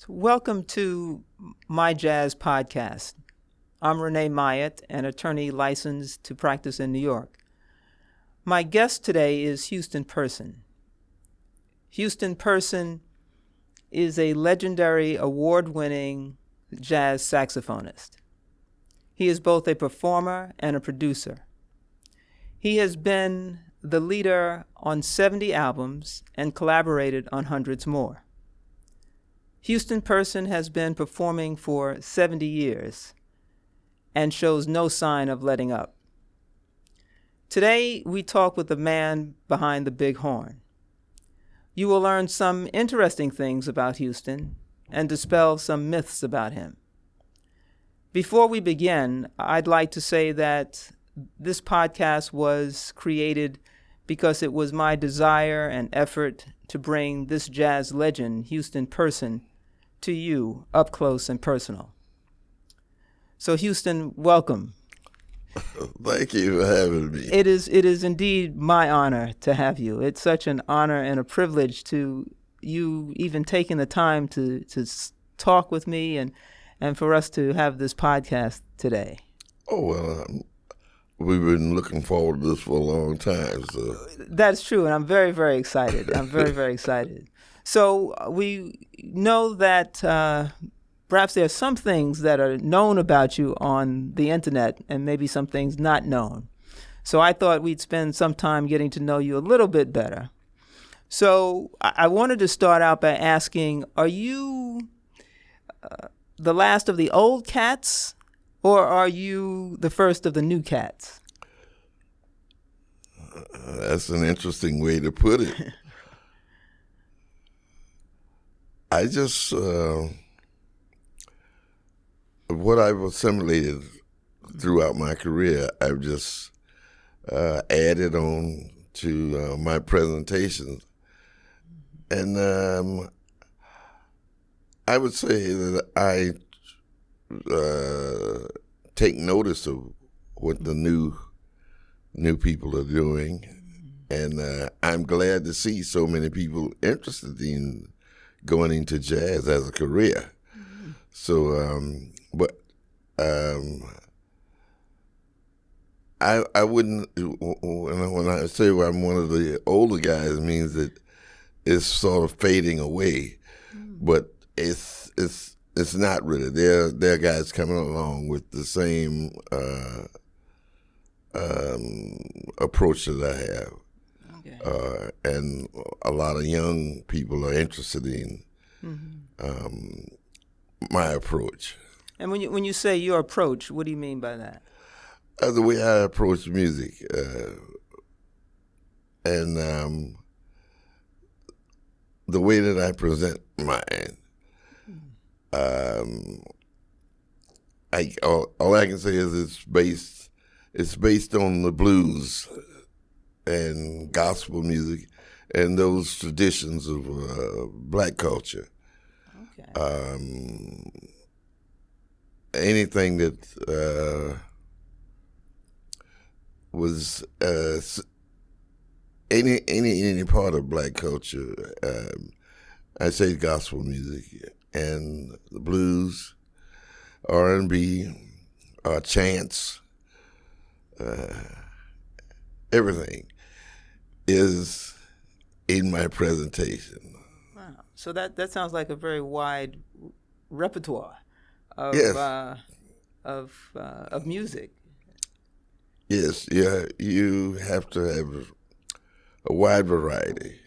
Welcome to My Jazz Podcast. I'm Renee Myatt, an attorney licensed to practice in New York. My guest today is Houston Person. Houston Person is a legendary award-winning jazz saxophonist. He is both a performer and a producer. He has been the leader on 70 albums and collaborated on hundreds more. Houston Person has been performing for 70 years and shows no sign of letting up. Today, we talk with the man behind the big horn. You will learn some interesting things about Houston and dispel some myths about him. Before we begin, I'd like to say that this podcast was created because it was my desire and effort to bring this jazz legend, Houston Person, to you up close and personal. So Houston, welcome. Thank you for having me. It is indeed my honor to have you. It's such an honor and a privilege to you even taking the time to talk with me and for us to have this podcast today. Oh, well, we've been looking forward to this for a long time. So. That's true, and I'm very, very excited. I'm very, very excited. So we know that perhaps there are some things that are known about you on the internet and maybe some things not known. So I thought we'd spend some time getting to know you a little bit better. So I wanted to start out by asking, are you the last of the old cats, or are you the first of the new cats? That's an interesting way to put it. I just, what I've assimilated throughout my career, I've just added on to my presentations. And I would say that I take notice of what the new people are doing. And I'm glad to see so many people interested in going into jazz as a career. Mm-hmm. So, I wouldn't, when I say I'm one of the older guys, it means that it's sort of fading away. Mm-hmm. But it's not really. There are guys coming along with the same approach that I have. Okay. And a lot of young people are interested in my approach. And when you say your approach, what do you mean by that? The way I approach music, and the way that I present mine. All I can say is it's based on the blues and gospel music and those traditions of black culture. Okay. Anything that was any part of black culture, I say gospel music and the blues, R&B, chants, everything is in my presentation. Wow. So that sounds like a very wide repertoire of yes. Of music. Yes, yeah, you have to have a wide variety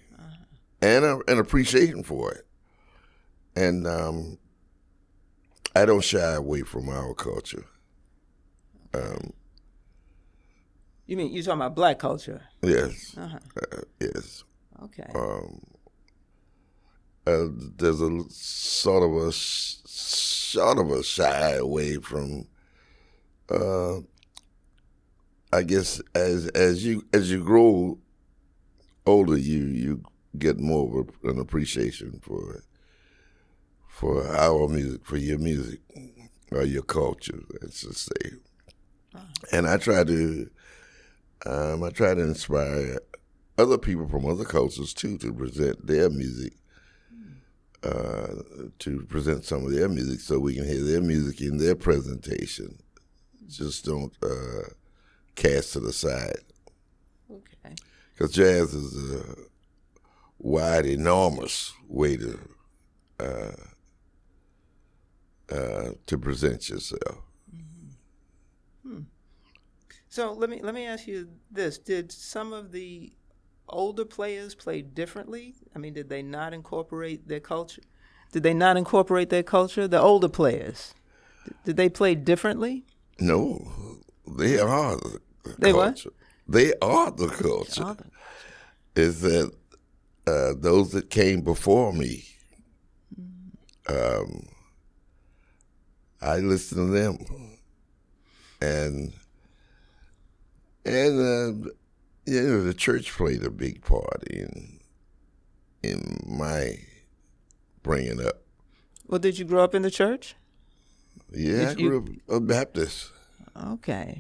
and an appreciation for it. And I don't shy away from our culture. You mean you're talking about black culture? Yes. Uh-huh. Yes. Okay. There's a sort of a shy away from. I guess as you grow older, you get more of an appreciation for our music, for your music, or your culture, let's just say. Oh. And I try to inspire other people from other cultures too to present their music to present some of their music so we can hear their music in their presentation. Just don't cast to the side. Okay. Because jazz is a wide, enormous way to present yourself. So let me ask you this: did some of the older players play differently? I mean, did they not incorporate their culture? Did they not incorporate their culture? The older players, did they play differently? No, they are the They culture. They are the culture. What? Is that those that came before me? I listened to them, and the church played a big part in my bringing up. Well, did you grow up in the church? Yeah, I grew up a Baptist. Okay.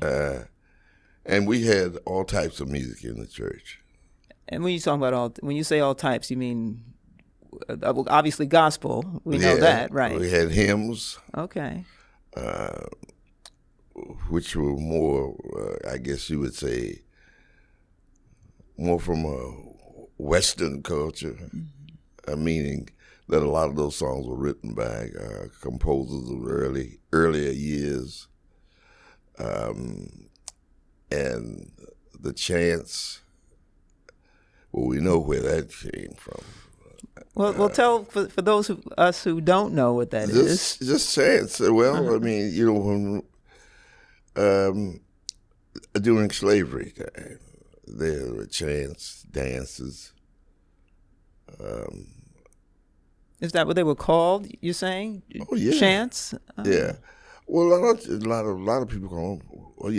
And we had all types of music in the church. And when you talk about when you say all types, you mean obviously gospel. We know that, right? We had hymns. Okay. Which were more, I guess you would say, more from a Western culture, meaning that a lot of those songs were written by composers of earlier years, and the chants. Well, we know where that came from. Well, tell for those of us who don't know what that is. Just chants. Well, I mean, when during slavery time, there were chants, dances. Is that what they were called? You're saying? Oh yeah, chants. Yeah. Well, a lot of people call them, well,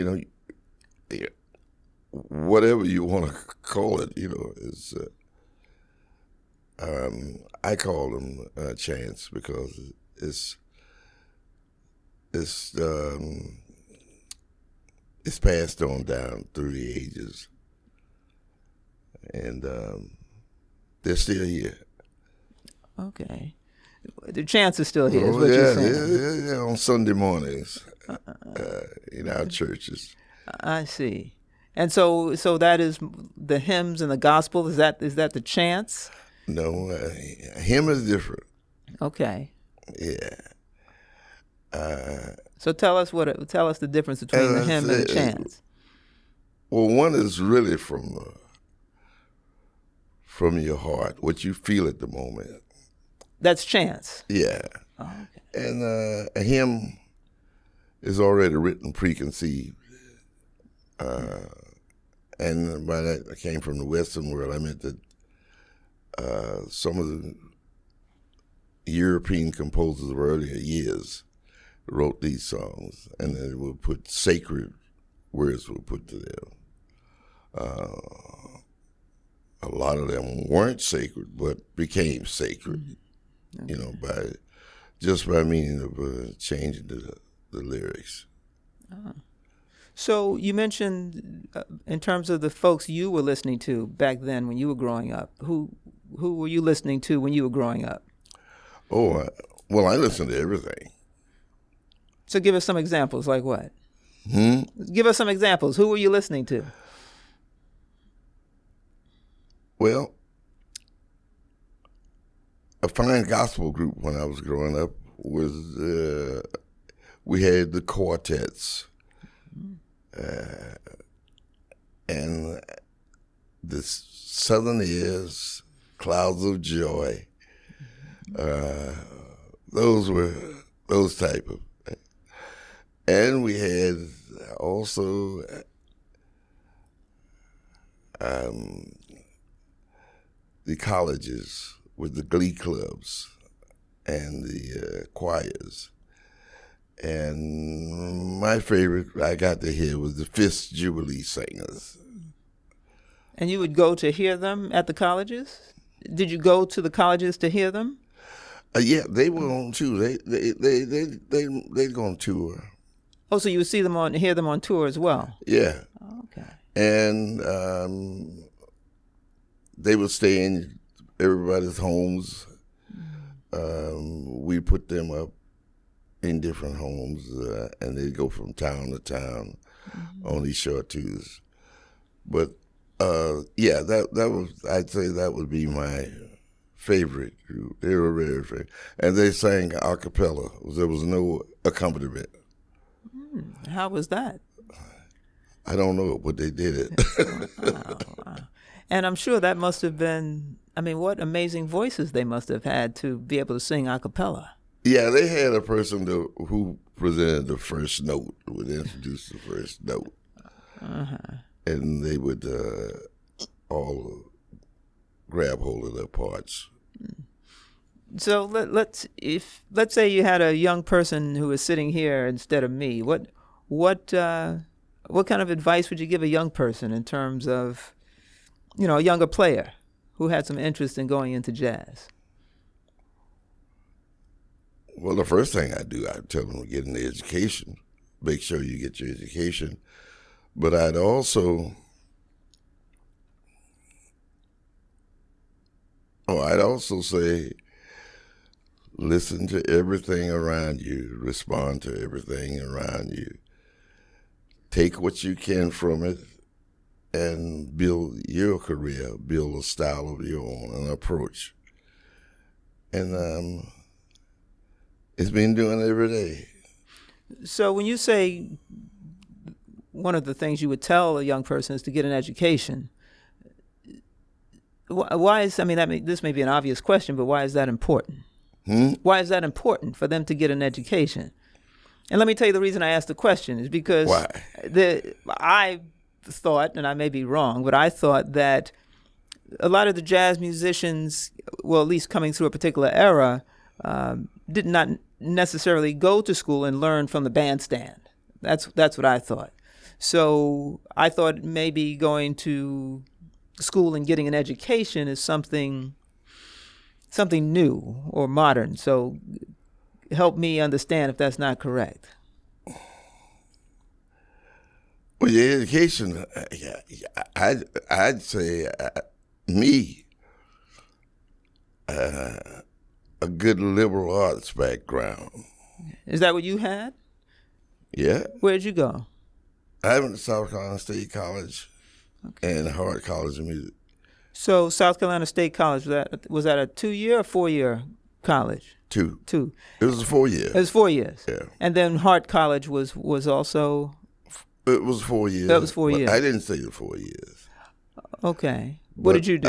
whatever you want to call it, is. I call them chants because it's passed on down through the ages, and they're still here. Okay, the chants are still here. Is what you're saying? Yeah, on Sunday mornings in our churches. I see. And so that is the hymns and the gospel. Is that the chants? No, hymn is different. Okay. Yeah. So tell us the difference between the hymn and the chants. Well, one is really from your heart, what you feel at the moment. That's chants. Yeah. Oh, okay. And a hymn is already written, preconceived. And by that, I came from the Western world. I meant that some of the European composers of earlier years wrote these songs, and then it would put sacred words were put to them. A lot of them weren't sacred, but became sacred. Okay. by meaning of changing the lyrics. Oh. So you mentioned, in terms of the folks you were listening to back then when you were growing up, who were you listening to when you were growing up? Oh, I listened to everything. So give us some examples, like what? Give us some examples. Who were you listening to? Well, a fine gospel group when I was growing up was, we had the quartets. And the Southern Airs, Clouds of Joy, those were those type of. And we had also the colleges with the glee clubs and the choirs. And my favorite I got to hear was the Fifth Jubilee Singers. And you would go to hear them at the colleges? Did you go to the colleges to hear them? Yeah, they were on too. They'd go on tour. Oh, so you would hear them on tour as well? Yeah. Oh, okay. And they would stay in everybody's homes. we put them up in different homes, and they go from town to town on these short tours. But yeah, that was, I'd say that would be my favorite group. They were very favorite, and they sang a cappella. There was no accompaniment. How was that? I don't know, but they did it. Wow. And I'm sure that must have been, I mean, what amazing voices they must have had to be able to sing a cappella. Yeah, they had a person who presented the first note, would introduce the first note. And they would all grab hold of their parts. So let's say you had a young person who was sitting here instead of me. What kind of advice would you give a young person in terms of, a younger player who had some interest in going into jazz? Well, the first thing I do, I tell them to get an education. Make sure you get your education. But I'd also say, listen to everything around you, respond to everything around you. Take what you can from it and build your career, build a style of your own, an approach. And it's been doing it every day. So when you say one of the things you would tell a young person is to get an education, why is, this may be an obvious question, but why is that important? Why is that important for them to get an education? And let me tell you the reason I asked the question is because I thought, and I may be wrong, but I thought that a lot of the jazz musicians, well, at least coming through a particular era, did not necessarily go to school and learn from the bandstand. That's what I thought. So I thought maybe going to school and getting an education is something new or modern. So help me understand if that's not correct. Well, your education, I'd say a good liberal arts background. Is that what you had? Yeah. Where'd you go? I went to South Carolina State College and Howard College of Music. So South Carolina State College, was that a 2-year or 4-year college? Two. It was 4 years. It was 4 years. Yeah. And then Hart College was also? It was 4 years. That was 4 years. I didn't say the 4 years. Okay. What did you do?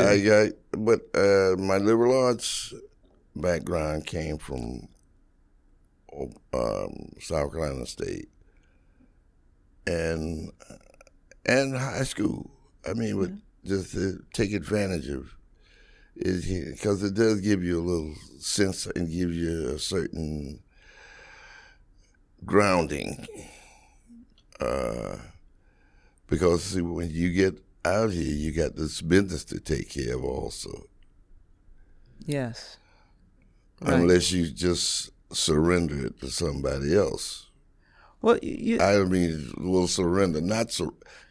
My liberal arts background came from South Carolina State and high school. Just to take advantage of it, because it does give you a little sense and give you a certain grounding. Because see, when you get out here, you got this business to take care of also. Yes. Right. Unless you just surrender it to somebody else. Well, will surrender, not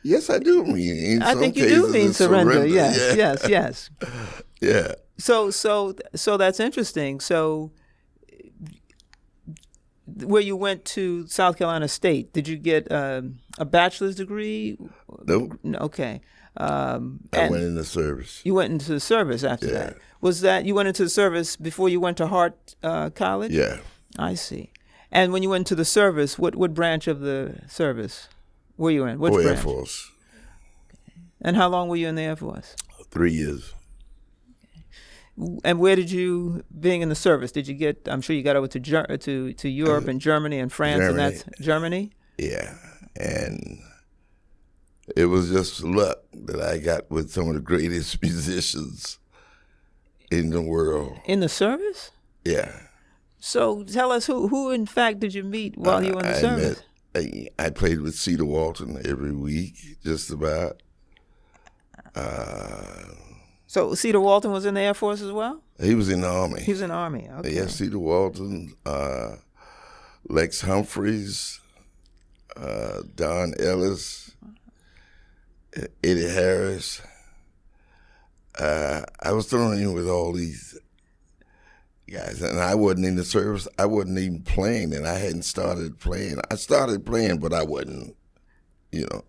yes, I do mean. I think you do mean surrender. Yes. Yeah. So that's interesting. So, where you went to South Carolina State, did you get a bachelor's degree? Nope. Okay. I went into service. You went into the service after that. Was that you went into the service before you went to Hart College? Yeah. I see. And when you went to the service, what branch of the service were you in? Which branch? Air Force. And how long were you in the Air Force? 3 years. And where did you, being in the service, did you get? I'm sure you got over to Europe and Germany and France, and that's Germany. Yeah, and it was just luck that I got with some of the greatest musicians in the world. In the service? Yeah. So tell us who in fact did you meet while you were in the service? I played with Cedar Walton every week, just about. So Cedar Walton was in the Air Force as well? He was in the Army. He was in the Army, okay. Yeah, Cedar Walton, Lex Humphreys, Don Ellis, Eddie Harris. I was thrown in with all these guys, and I wasn't in the service. I wasn't even playing, and I hadn't started playing. I started playing, but I wasn't. You know,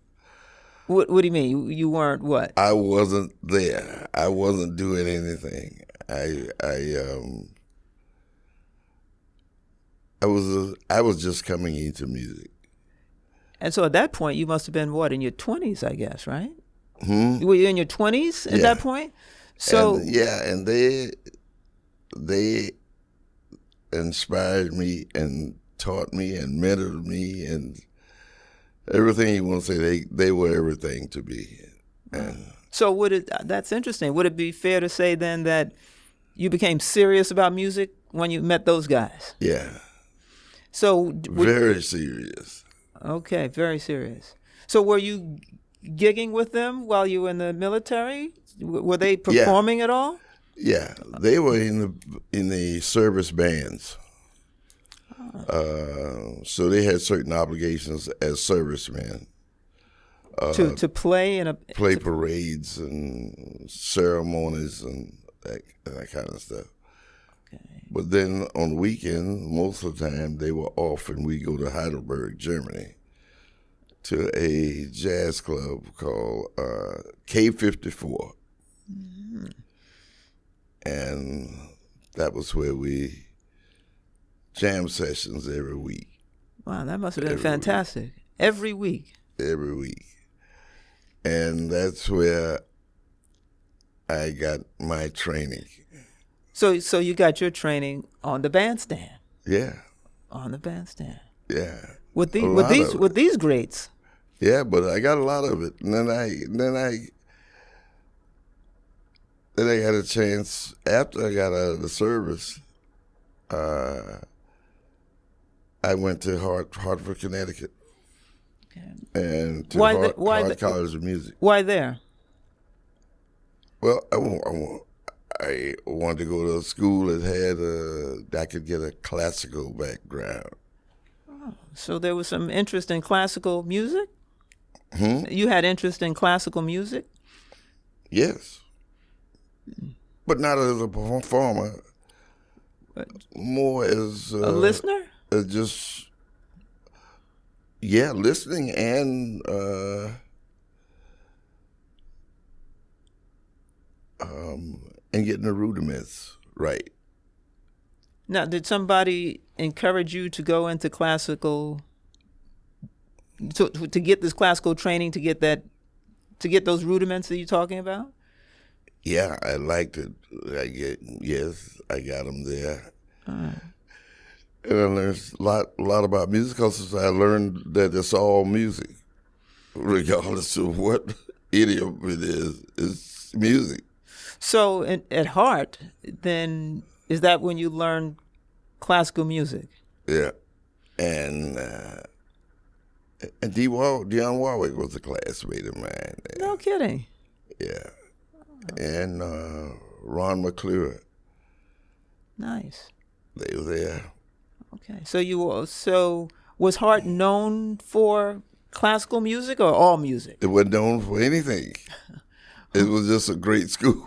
What do you mean? You weren't what? I wasn't there. I wasn't doing anything. I was just coming into music. And so at that point, you must have been what, in your 20s, I guess, right? Hmm? Were you in your 20s at Yeah. that point? So And they inspired me and taught me and mentored me and everything you want to say. They were everything to me. And So that's interesting. Would it be fair to say then that you became serious about music when you met those guys? yeah, So very serious. okay, very serious. So were you gigging with them while you were in the military? Were they performing at all? Yeah, they were in the service bands. So they had certain obligations as servicemen. To play in a Play parades and ceremonies and that kind of stuff. Okay. But then on the weekend, most of the time they were off, and we go to Heidelberg, Germany, to a jazz club called K54, and that was where we jam sessions every week. Wow, that must have been Every fantastic. Every week. Every week, and that's where I got my training. So you got your training on the bandstand. Yeah, On the bandstand. yeah. With A lot of it. with these greats. Yeah, but I got a lot of it, and then I got a chance after I got out of the service. I went to Hartford, Connecticut, Okay. and to Why Hart College of Music. Why there? Well, I wanted to go to a school that had I could get a classical background. So there was some interest in classical music? Hmm? You had interest in classical music? Yes, but not as a performer. But More as a listener? just listening and getting the rudiments right. Now, did somebody encourage you to go into classical, to get this classical training, to get those rudiments that you're talking about? Yeah, I liked it. I got them there, and I learned a lot about music. Because I learned that it's all music, regardless of what idiom it is. It's music. So at heart, then, is that when you learned classical music? Yeah, and Dionne Warwick was a classmate of mine. No kidding. Yeah, and Ron McClure, Nice. they were there. Okay. So was Hart known for classical music or all music? It wasn't known for anything. It was just a great school.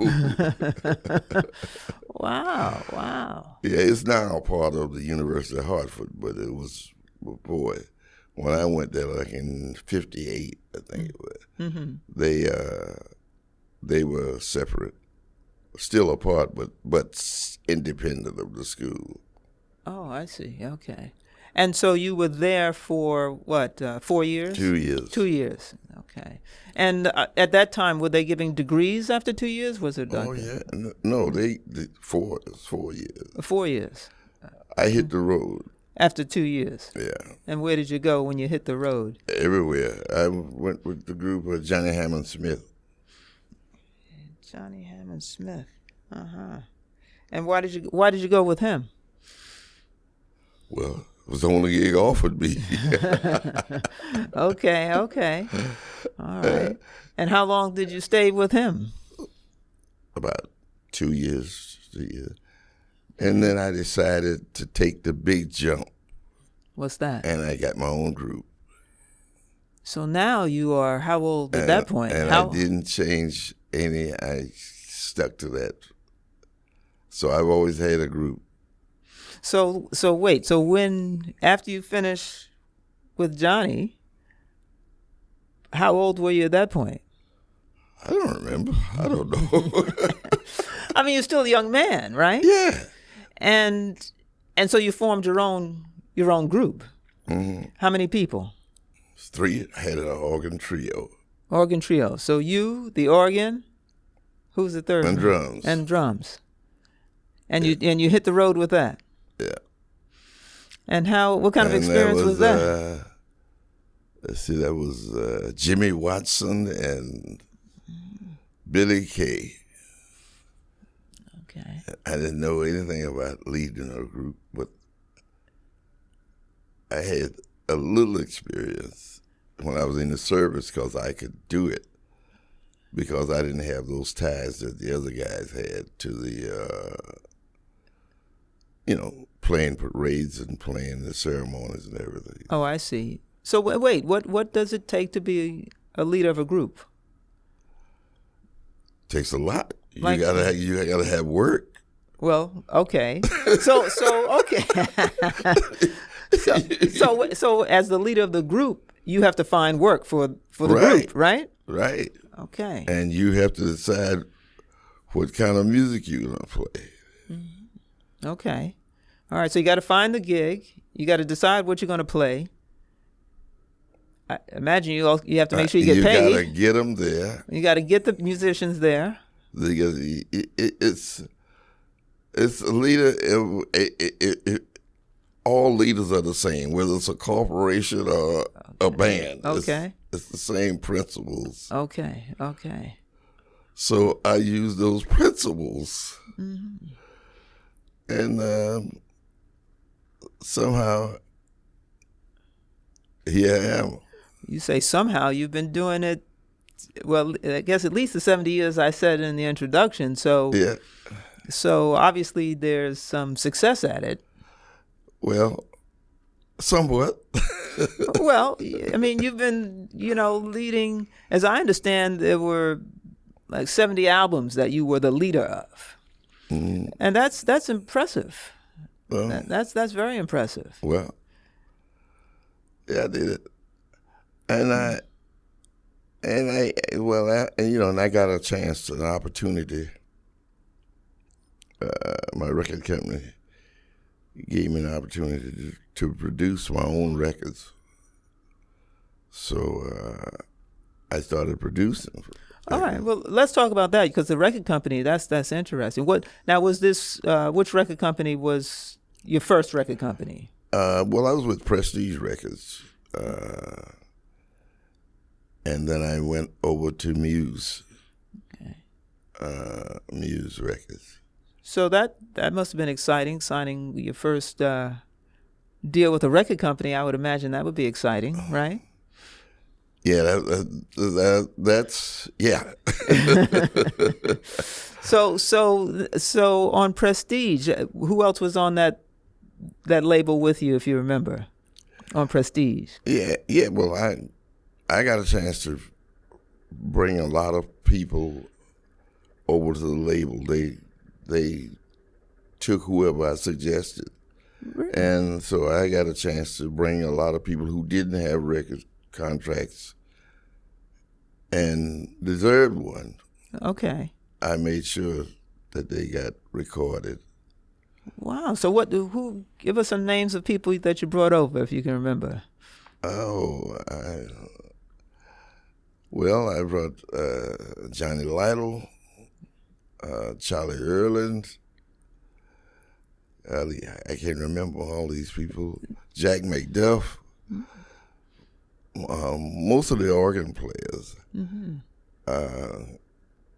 Wow. Yeah, it's now a part of the University of Hartford, but it was, boy, when I went there, like in '58, I think it was. Mm-hmm. They were separate, still apart, but independent of the school. Oh, I see. Okay. And so you were there for what, 4 years? 2 years. 2 years. Okay. And at that time, were they giving degrees after 2 years? Was it? Oh yeah, no, they 4 years. 4 years. I hit the road. After 2 years. Yeah, And where did you go when you hit the road? everywhere. I went with the group of Johnny Hammond Smith. Johnny Hammond Smith. And why did you go with him? Well, it was the only gig offered me. Okay. All right. And how long did you stay with him? About 2 years, 3 years. And then I decided to take the big jump, What's that? and I got my own group. So now you are how old at that point? And I didn't change any. I stuck to that. So I've always had a group. So wait. So when after you finish with Johnny, how old were you at that point? I don't remember. I don't know. I mean, you're still a young man, right? Yeah. And so you formed your own group. Mm-hmm. How many people? It's three. I had an organ trio. Organ trio. So you, the organ, who's the third? And one? drums. And drums. And Yeah. you hit the road with that. Yeah. And what kind of experience was that? Let's see, that was Jimmy Watson and Billy Kay. Okay. I didn't know anything about leading a group, but I had a little experience when I was in the service because I could do it because I didn't have those ties that the other guys had to the, playing parades and playing the ceremonies and everything. Oh, I see. So wait, what does it take to be a leader of a group? Takes a lot. Like, you gotta have work. Well, okay. So okay. so as the leader of the group, you have to find work for the group, right? Right. Okay. And you have to decide what kind of music you're gonna play. Mm-hmm. Okay. All right. So you got to find the gig. You got to decide what you're going to play. I imagine you have to make sure you get paid. You got to get them there. You got to get the musicians there. Because it's a leader. All leaders are the same, whether it's a corporation or a band. Okay. It's the same principles. Okay. So I use those principles. Mm-hmm. And somehow, here I am. You say somehow you've been doing it, well, I guess at least the 70 years I said in the introduction. So, yeah. So obviously there's some success at it. Well, somewhat. Well, I mean, you've been, leading, as I understand, there were like 70 albums that you were the leader of. Mm. And that's impressive. Well, that's very impressive. Well, yeah, I did it. And I got a chance, an opportunity. My record company gave me an opportunity to produce my own records. So I started producing. All right. Well, let's talk about that because the record company, that's interesting. Was this which record company was your first record company? Well, I was with Prestige Records. And then I went over to Muse. Okay. Muse Records. So that must have been exciting, signing your first deal with a record company. I would imagine that would be exciting, right? Yeah, that's yeah. So on Prestige, who else was on that label with you, if you remember, on Prestige? Yeah. Well, I got a chance to bring a lot of people over to the label. They took whoever I suggested, really? And so I got a chance to bring a lot of people who didn't have record contracts and deserved one. Okay. I made sure that they got recorded. Wow. So who give us some names of people that you brought over, if you can remember. Oh, I brought Johnny Lytle, Charlie Erland. I can't remember all these people. Jack McDuff. Most of the organ players. Mm-hmm.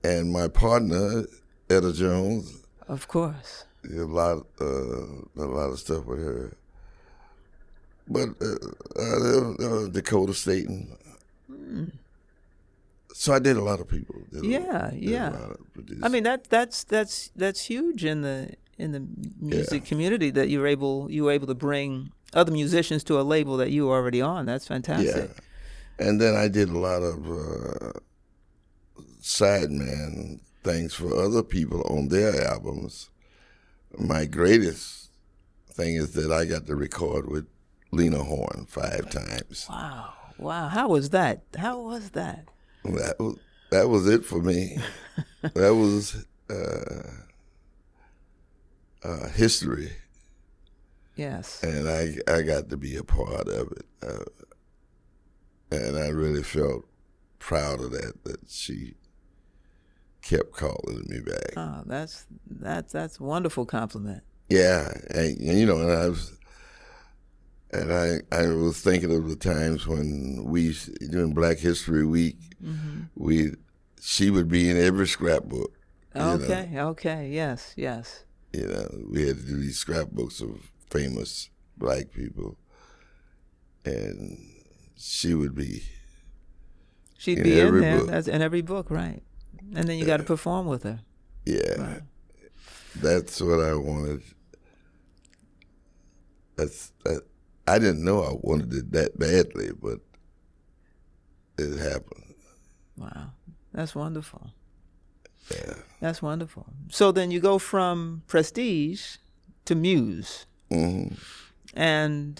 And my partner, Etta Jones. Of course. A lot of stuff with her. But Dakota Staten. Mm. So I did a lot of people. Yeah. I mean that's huge in the music community that you were able to bring other musicians to a label that you were already on. That's fantastic. Yeah. And then I did a lot of sideman things for other people on their albums. My greatest thing is that I got to record with Lena Horne 5 times. Wow. How was that? That was it for me. That was history. Yes. And I got to be a part of it. And I really felt proud of that she kept calling me back. Oh, that's a wonderful compliment. Yeah, and I was thinking of the times when we, during Black History Week, she would be in every scrapbook. Okay, yes. We had to do these scrapbooks of famous Black people, and she would be. She'd be in there. Book. That's in every book, right? And then you got to perform with her. Yeah, right. That's what I wanted. I didn't know I wanted it that badly, but it happened. Wow, that's wonderful. Yeah, that's wonderful. So then you go from Prestige to Muse, and and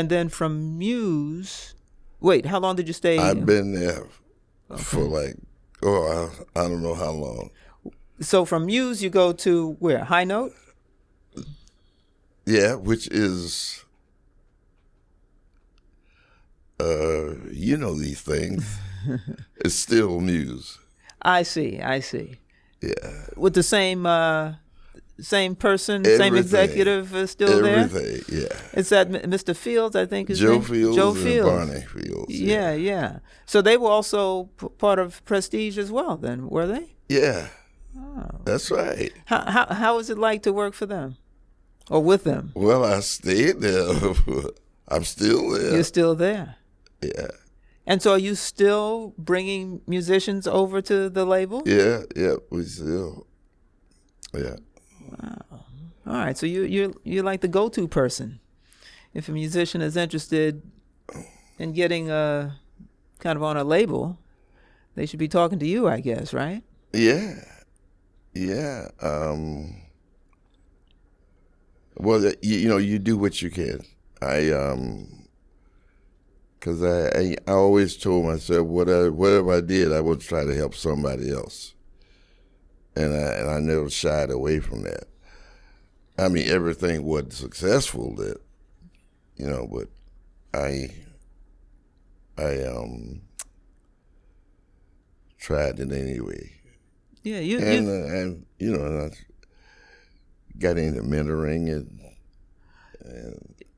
then from Muse. Wait, how long did you stay? I've been there for I don't know how long. So from Muse, you go to where? High Note? Yeah, which is, these things. It's still Muse. I see. Yeah. With the same person, Everything. Same executive still there? Everything, yeah. Is that Mr. Fields, I think? Joe Fields and Barney Fields. Yeah. So they were also part of Prestige as well then, were they? Yeah. Oh. That's right. How was it like to work for them? Or with them? Well, I stayed there. I'm still there. You're still there? Yeah. And so are you still bringing musicians over to the label? Yeah, we still. Yeah. Wow. All right, so you're like the go-to person. If a musician is interested in getting kind of on a label, they should be talking to you, I guess, right? Yeah. Well, you do what you can. Because I always told myself whatever I did, I would try to help somebody else, and I never shied away from that. I mean, everything wasn't successful, but I tried it anyway. Yeah, and I got into mentoring and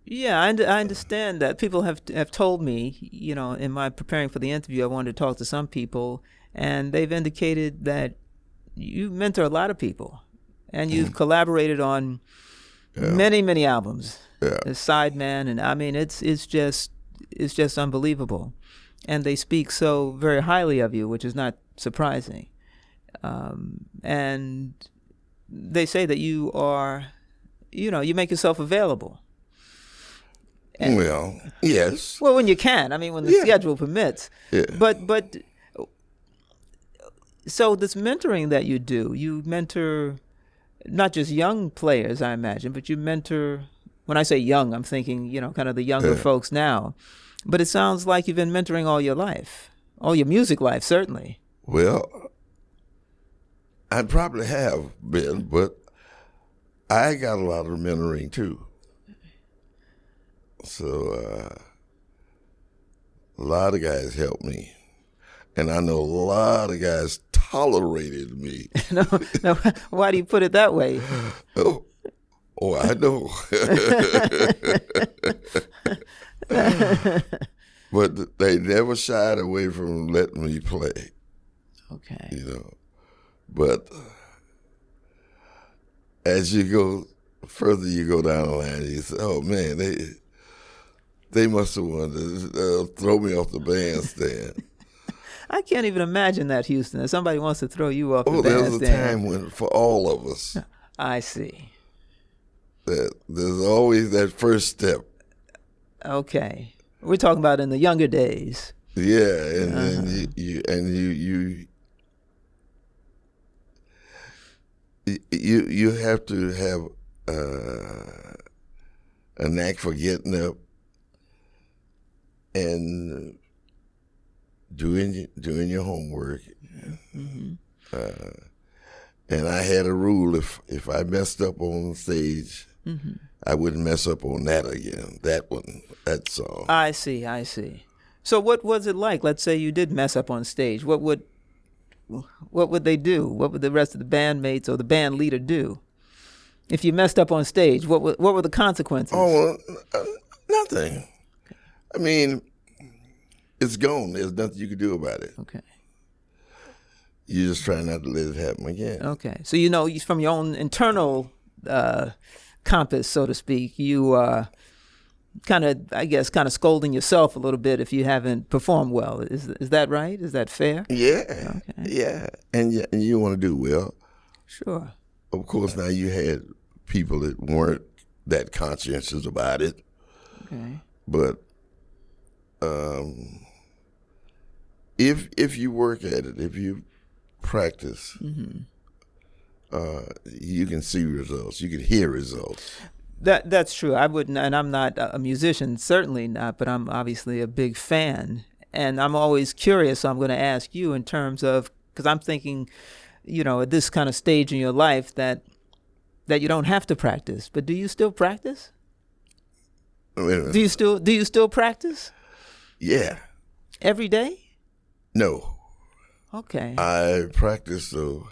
yeah, I understand that. People have told me, in my preparing for the interview, I wanted to talk to some people, and they've indicated that you mentor a lot of people, and you've collaborated on many albums. Yeah. As sideman, and I mean, it's just unbelievable, and they speak so very highly of you, which is not surprising. And they say that you are, you make yourself available. And, well, yes. Well, when you can. I mean, when the schedule permits. Yeah. But so this mentoring that you do, you mentor not just young players, I imagine, but you mentor, when I say young, I'm thinking, kind of the younger folks now. But it sounds like you've been mentoring all your life, all your music life, certainly. Well, I probably have been, but I got a lot of mentoring too. So a lot of guys helped me, and I know a lot of guys tolerated me. No, why do you put it that way? Oh, I know. But they never shied away from letting me play. Okay. But as you go further, you go down the line, you say, "Oh man, they must have wanted to throw me off the bandstand." I can't even imagine that, Houston. If somebody wants to throw you off the bandstand. There was a time when, for all of us, I see. That there's always that first step. Okay, we're talking about in the younger days. Yeah, and then you have to have a knack for getting up and doing your homework. Mm-hmm. And I had a rule: if I messed up on stage, Mm-hmm. I wouldn't mess up on that again. That song. I see. So what was it like? Let's say you did mess up on stage. What would they do? What would the rest of the bandmates or the band leader do? If you messed up on stage, what were the consequences? Oh, nothing. I mean, it's gone. There's nothing you can do about it. Okay. You just try not to let it happen again. Okay. So from your own internal compass, so to speak, you kind of scolding yourself a little bit if you haven't performed well. Is that right? Is that fair? Yeah. Okay. Yeah. And you want to do well. Sure. Of course, now you had people that weren't that conscientious about it. Okay. But if you work at it, if you practice, Mm-hmm. You can see results. You can hear results. That's true. I wouldn't, and I'm not a musician, certainly not, but I'm obviously a big fan. And I'm always curious, so I'm going to ask you in terms of, because I'm thinking, at this kind of stage in your life that you don't have to practice. But do you still practice? Wait a minute. Do you still practice? Yeah. Every day? No. Okay. I practice though,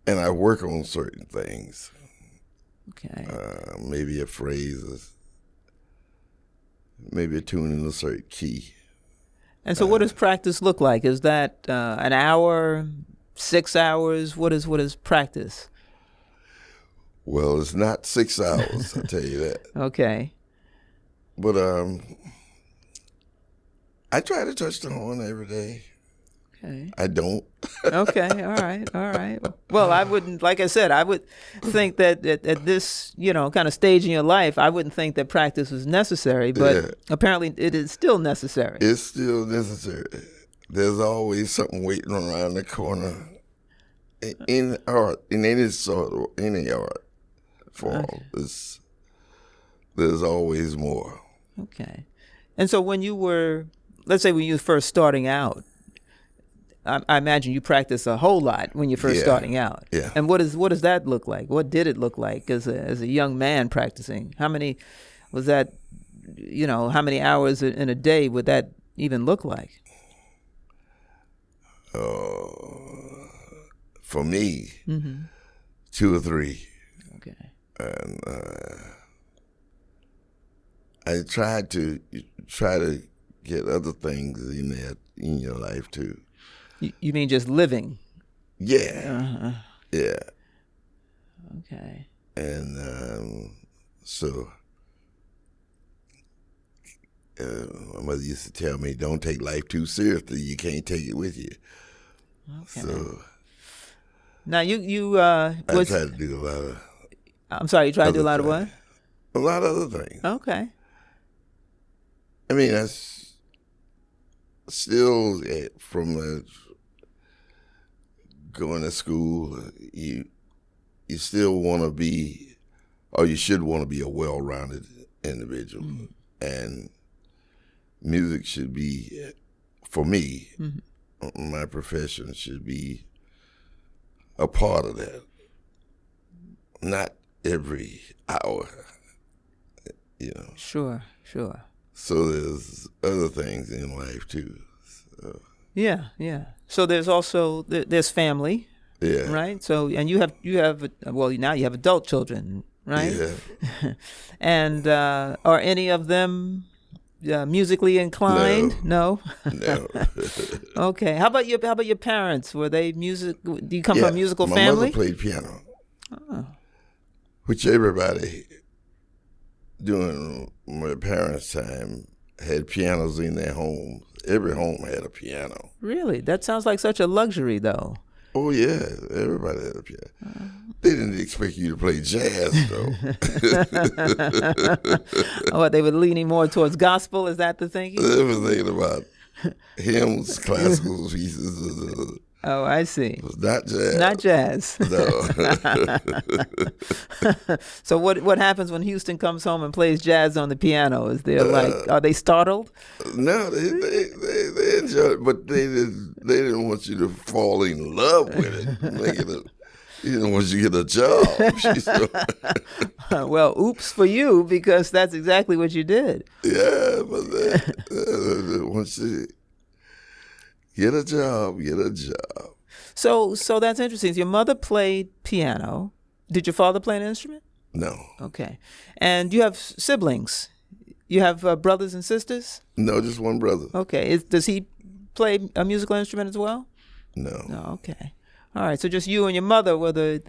and I work on certain things. Okay. Maybe a phrase, maybe a tune in a certain key. And so, what does practice look like? Is that an hour, 6 hours? What is practice? Well, it's not 6 hours, I'll tell you that. Okay. But I try to touch the horn every day. Okay. I don't. Okay. All right. Well, I wouldn't, like I said, I would think that at this, kind of stage in your life, I wouldn't think that practice was necessary, but Yeah. apparently it is still necessary. It's still necessary. There's always something waiting around the corner in art, in any art form. Okay. There's always more. Okay. And so when you were, let's say when you were first starting out, I imagine you practiced a whole lot when you're first Yeah. starting out. Yeah. And what does that look like? What did it look like as a young man practicing? How many was that? How many hours in a day would that even look like? For me, Mm-hmm. 2 or 3. Okay. And I try to get other things in there in your life too. You mean just living? Yeah. Uh-huh. Yeah. Okay. And so my mother used to tell me, don't take life too seriously. You can't take it with you. Okay. So Now you I try to do a lot of I'm sorry, you try to do a lot of other what? things. A lot of other things. Okay. I mean, that's still from going to school. You still want to be, or you should want to be, a well-rounded individual, and music should be, for me, my profession should be a part of that. Not every hour, Sure. So there's other things in life too. So, Yeah. So there's also there's family, yeah. right? So and you have now you have adult children, right? Yeah. And are any of them musically inclined? No. No. Okay. How about your parents? Were they music? Do you come Yeah, from a musical my family? mother played piano, Oh. which everybody during my parents' time had pianos in their homes. Every home had a piano. Really? That sounds like such a luxury, though. Oh yeah, everybody had a piano. They didn't expect you to play jazz though. What, they were leaning more towards gospel? Is that the thinking? They were thinking about hymns, classical pieces. Oh, I see. It was not jazz. Not jazz. No. So what happens when Houston comes home and plays jazz on the piano? Is there are they startled? No, they enjoyed it, but they didn't want you to fall in love with it. You didn't want you to get a job. She said. Well, oops for you, because that's exactly what you did. Yeah, but once you get a job, get a job. So that's interesting. Your mother played piano. Did your father play an instrument? No. Okay. And you have siblings? You have brothers and sisters? No, just one brother. Okay. Does he play a musical instrument as well? No. No. Okay. All right. So just you and your mother were the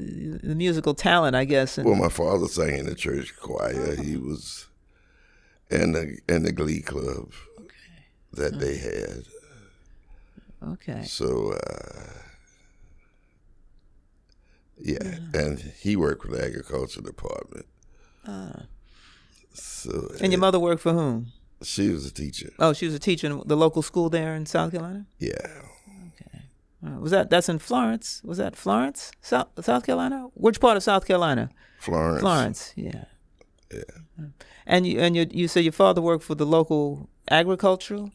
musical talent, I guess. Well, my father sang in the church choir. He was in the glee club that they had. Okay. So, yeah, and he worked for the agriculture department. So, And your mother worked for whom? She was a teacher. Oh, she was a teacher in the local school there in South Carolina? Yeah. Okay. That's in Florence? Was that Florence, South Carolina? Which part of South Carolina? Florence. Florence, yeah. Yeah. And you said your father worked for the local agricultural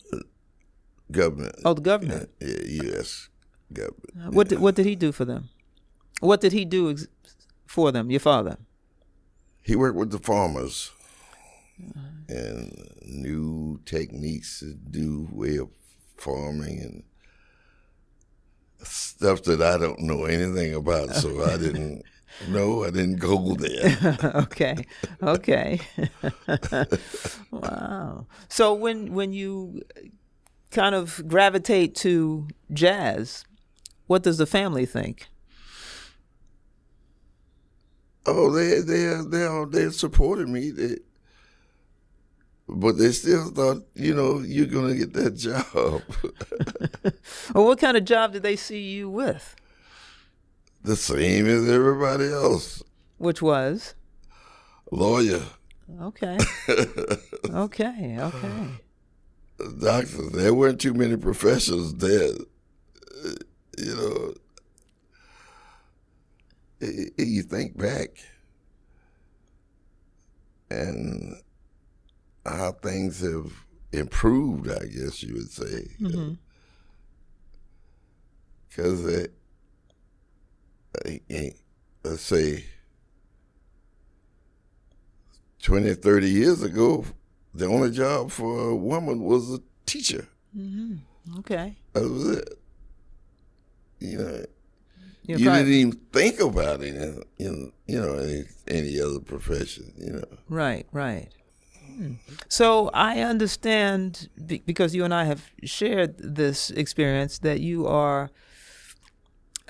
Government. Oh, the government. Yeah, U.S. government. What did he do for them? What did he do for them? Your father? He worked with the farmers and new techniques, a new way of farming and stuff that I don't know anything about. So I didn't know. I didn't go there. Okay. Wow. So when you kind of gravitate to jazz, what does the family think? Oh, they supported me, but they still thought, you're gonna get that job. Well, what kind of job did they see you with? The same as everybody else. Which was? Lawyer. Okay. Okay. Doctors. There weren't too many professions there. You think back and how things have improved, I guess you would say. Because let's say 20, 30 years ago, the only job for a woman was a teacher. Okay. That was it. You didn't even think about it any other profession. Right. So I understand, because you and I have shared this experience, that you're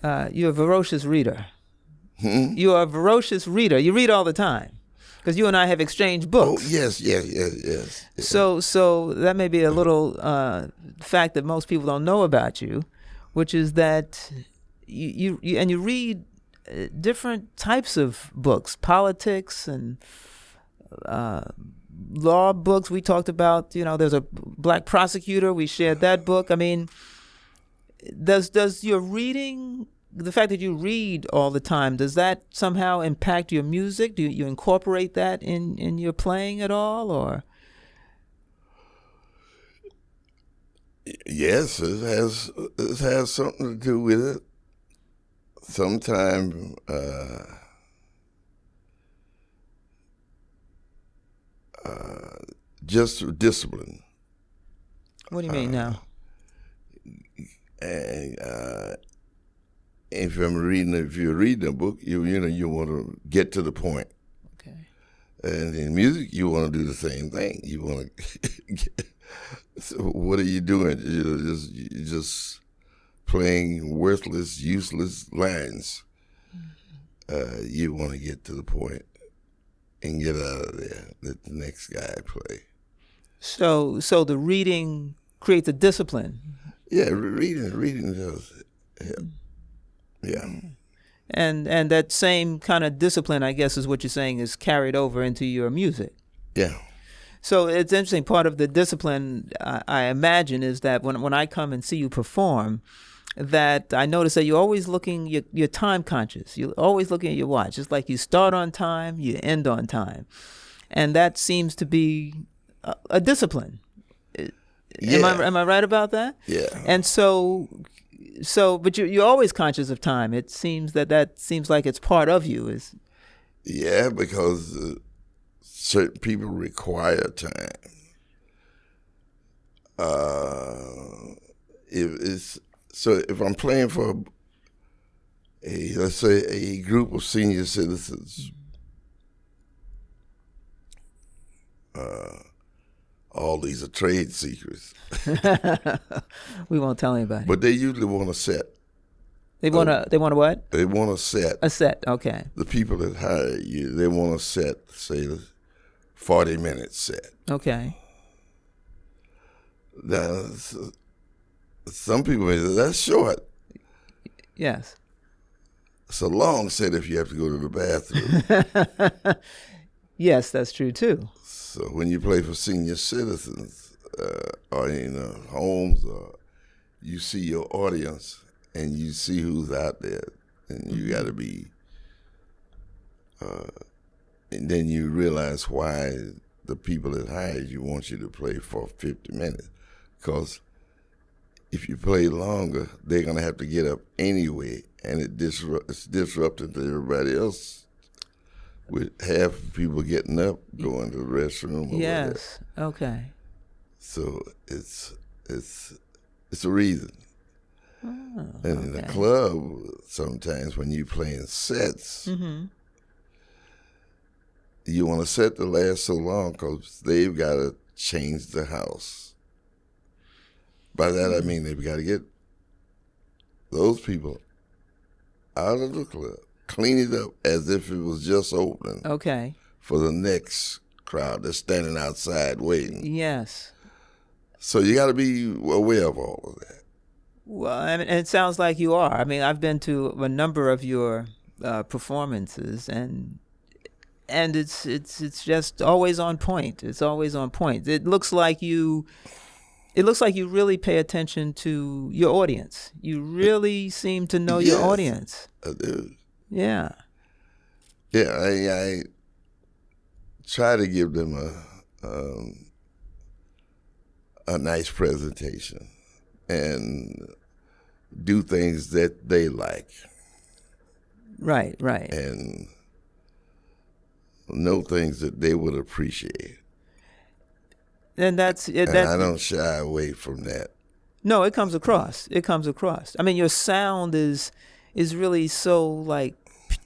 a voracious reader. You are a voracious reader. You read all the time, because you and I have exchanged books. Oh, yes. So that may be a little fact that most people don't know about you, which is that you read different types of books, politics and law books. We talked about, there's a black prosecutor. We shared that book. I mean, does your reading, the fact that you read all the time, does that somehow impact your music? Do you incorporate that in your playing at all, or? Yes, it has something to do with it. Sometimes just discipline. What do you mean now? And if you're reading a book, you want to get to the point. Okay. And in music, you want to do the same thing. You want to. So what are you doing? You're just playing worthless, useless lines. You want to get to the point and get out of there. Let the next guy play. So the reading creates a discipline. Yeah, reading does help. Yeah. And that same kind of discipline, I guess, is what you're saying, is carried over into your music. Yeah. So it's interesting. Part of the discipline, I imagine, is that when I come and see you perform, that I notice that you're always looking, you're time conscious. You're always looking at your watch. It's like you start on time, you end on time. And that seems to be a discipline. Yeah. Am I right about that? Yeah. And but you're always conscious of time. It seems that seems like it's part of you. Yeah, because certain people require time. If I'm playing for let's say a group of senior citizens, all these are trade secrets. We won't tell anybody. But they usually want a set. They want a what? They want a set. A set, okay. The people that hire you, they want a set, say, 40-minute set. Okay. Now, some people may say, that's short. Yes. It's a long set if you have to go to the bathroom. Yes, that's true too. So when you play for senior citizens or in homes, or you see your audience and you see who's out there, and you got to be, and then you realize why the people that hired you want you to play for 50 minutes. Because if you play longer, they're going to have to get up anyway, and it's disrupting to everybody else. With half people getting up, going to the restroom. Or yes. whatever. Okay. So it's a reason. Oh, and in the club, sometimes when you playing sets, you want a set to last so long because they've got to change the house. By that I mean they've got to get those people out of the club, clean it up as if it was just opening. Okay. For the next crowd that's standing outside waiting. Yes. So you got to be aware of all of that. Well, I mean, it sounds like you are. I mean, I've been to a number of your performances, and it's just always on point. It's always on point. It looks like you really pay attention to your audience. You really seem to know your audience. I do. Yeah. Yeah, I try to give them a nice presentation and do things that they like. Right. And know things that they would appreciate. And I don't shy away from that. No, it comes across. I mean, your sound is really so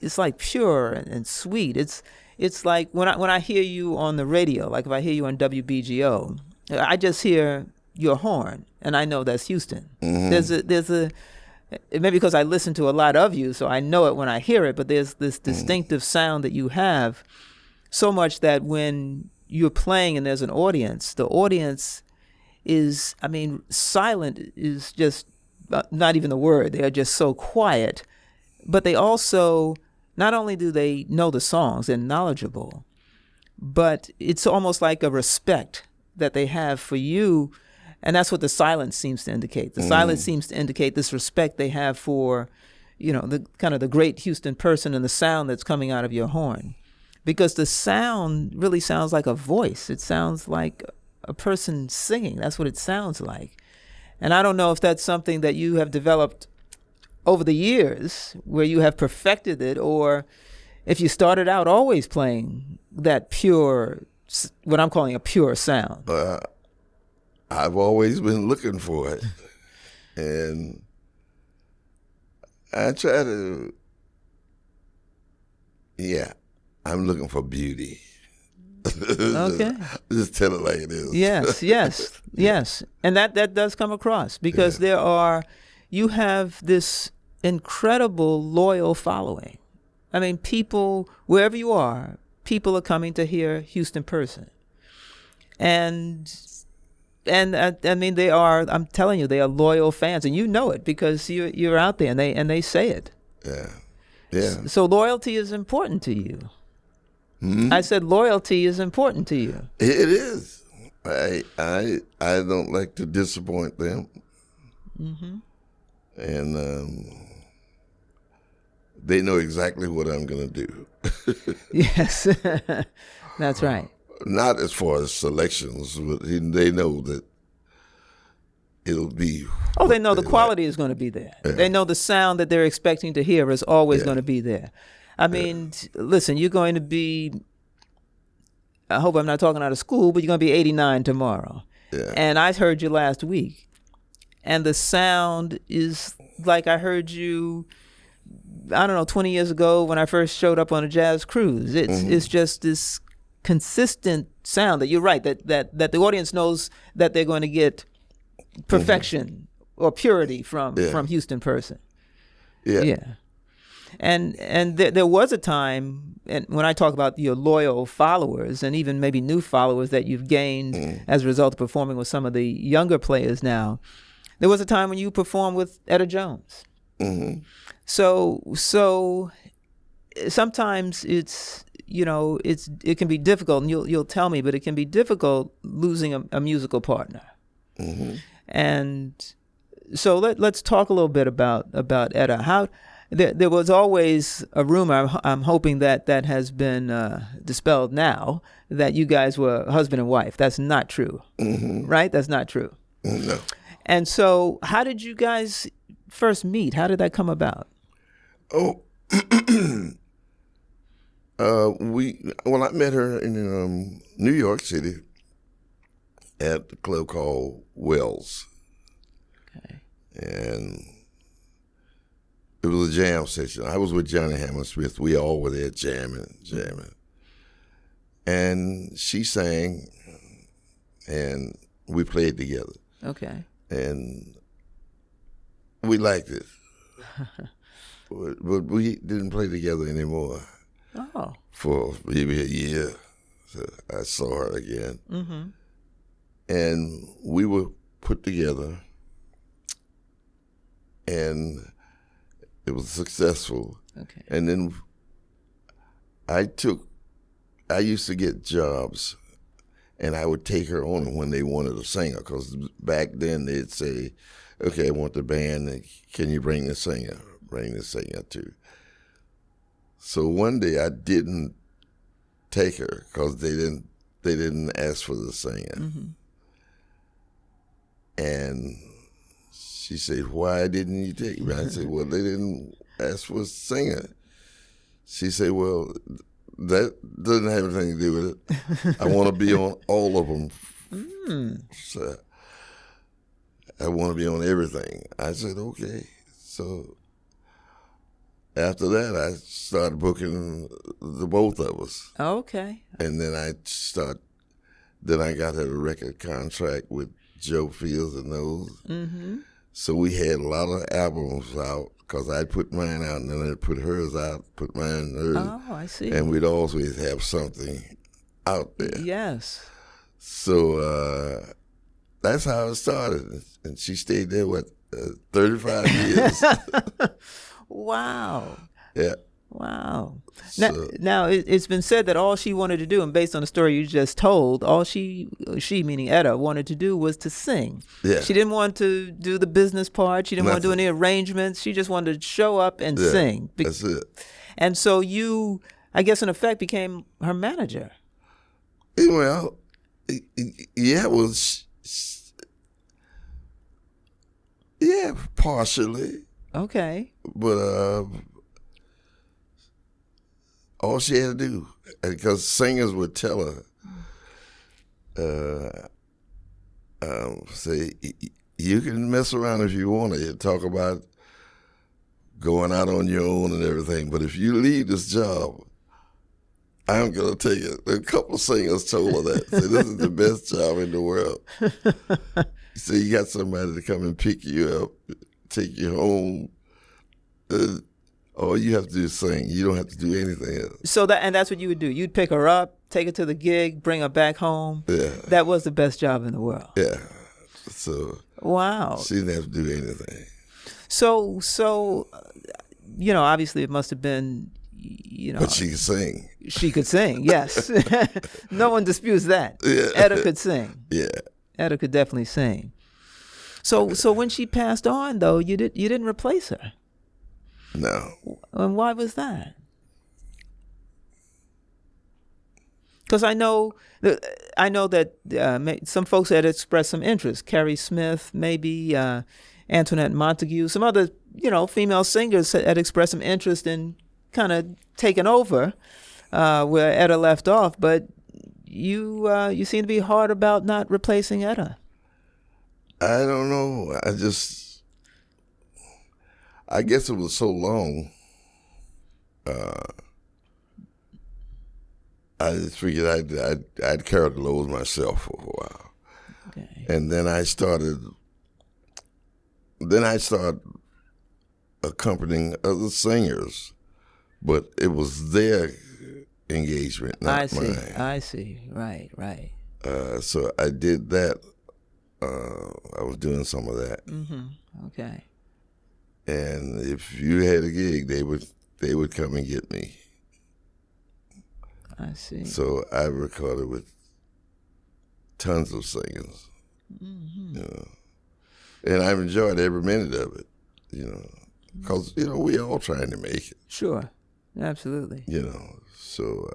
it's like pure and sweet. It's like when I hear you on the radio, like if I hear you on WBGO, I just hear your horn and I know that's Houston. Mm-hmm. There's a maybe because I listen to a lot of you, so I know it when I hear it, but there's this distinctive sound that you have, so much that when you're playing and there's an audience, the audience is, I mean, silent is just not even the word. They are just so quiet. But they also, not only do they know the songs and knowledgeable, but it's almost like a respect that they have for you. And that's what the silence seems to indicate. The silence seems to indicate this respect they have for, the kind of the great Houston person and the sound that's coming out of your horn. Because the sound really sounds like a voice. It sounds like a person singing. That's what it sounds like. And I don't know if that's something that you have developed over the years where you have perfected it, or if you started out always playing that pure, what I'm calling a pure sound. I've always been looking for it. And I try to, I'm looking for beauty. Okay. Just tell it like it is. Yes. And that does come across because you have this incredible loyal following. I mean, people, wherever you are, people are coming to hear Houston Person. And I mean, I'm telling you, they are loyal fans, and you know it because you're out there and they say it. Yeah. So loyalty is important to you. Mm-hmm. I said loyalty is important to you. It is. I don't like to disappoint them. Mm-hmm. and they know exactly what I'm going to do. Yes, that's right. Not as far as selections, but they know that it'll be. Oh, they know the quality is going to be there. Yeah. They know the sound that they're expecting to hear is always going to be there. I mean, listen, you're going to be, I hope I'm not talking out of school, but you're going to be 89 tomorrow. Yeah. And I heard you last week. And the sound is like I heard you, I don't know, 20 years ago when I first showed up on a jazz cruise. It's just this consistent sound that you're right, that the audience knows that they're going to get perfection or purity from Houston Person. Yeah. And there was a time, and when I talk about your loyal followers and even maybe new followers that you've gained as a result of performing with some of the younger players now, there was a time when you performed with Etta Jones. So sometimes it's, it can be difficult, and you'll tell me, but it can be difficult losing a musical partner. And so let's talk a little bit about Etta. How there was always a rumor. I'm hoping that has been dispelled now, that you guys were husband and wife. That's not true, right? That's not true. No. And so, how did you guys first meet? How did that come about? Oh, I met her in New York City at the club called Wells. Okay. And it was a jam session. I was with Johnny Hammersmith. We all were there jamming. And she sang, and we played together. Okay. And we liked it. But we didn't play together anymore. Oh. For maybe a year. So I saw her again. And we were put together, and it was successful. Okay. And then I used to get jobs, and I would take her on when they wanted a singer, because back then they'd say, okay, I want the band, and can you bring the singer? Bring the singer too. So one day I didn't take her because they didn't ask for the singer. And she said, why didn't you take me? I said, well, they didn't ask for a singer. She said, well, that doesn't have anything to do with it. I want to be on all of them. So I want to be on everything. I said, okay. So after that, I started booking the both of us. Okay. And then I got a record contract with Joe Fields and those. So we had a lot of albums out, because I'd put mine out, and then I'd put hers out, put mine and hers. Oh, I see. And we'd always have something out there. Yes. So that's how it started. And she stayed there, 35 years. Wow. Yeah. Wow. So, Now, it's been said that all she wanted to do, and based on the story you just told, all she meaning Etta, wanted to do was to sing. Yeah. She didn't want to do the business part. She didn't want to do any arrangements. She just wanted to show up and sing. That's it. And so you, I guess in effect, became her manager. Well, yeah, it was, yeah, partially. Okay. But all she had to do, because singers would tell her, say, you can mess around if you want to, talk about going out on your own and everything, but if you leave this job, I'm going to take it. A couple of singers told her that. Say, this is the best job in the world. So you got somebody to come and pick you up, take you home. All you have to do is sing. You don't have to do anything else. So that's what you would do. You'd pick her up, take her to the gig, bring her back home. Yeah. That was the best job in the world. Yeah. So wow. She didn't have to do anything. So obviously it must have been, But she could sing. She could sing, yes. No one disputes that. Yeah. Etta could sing. Yeah. Etta could definitely sing. So when she passed on, though, you didn't replace her. No. And why was that? Because I know that some folks had expressed some interest. Carrie Smith, maybe Antoinette Montague, some other female singers had expressed some interest in kind of taking over where Etta left off. But you seem to be hard about not replacing Etta. I don't know. I guess it was so long. I just figured I'd carry the load myself for a while. Okay. And then I started accompanying other singers, but it was their engagement, not mine. I see. Right. So I did that. I was doing some of that. Mm-hmm. Okay. And if you had a gig, they would come and get me. I see. So I recorded with tons of singers, Mm-hmm. And I've enjoyed every minute of it, because we all trying to make it. Sure, absolutely. So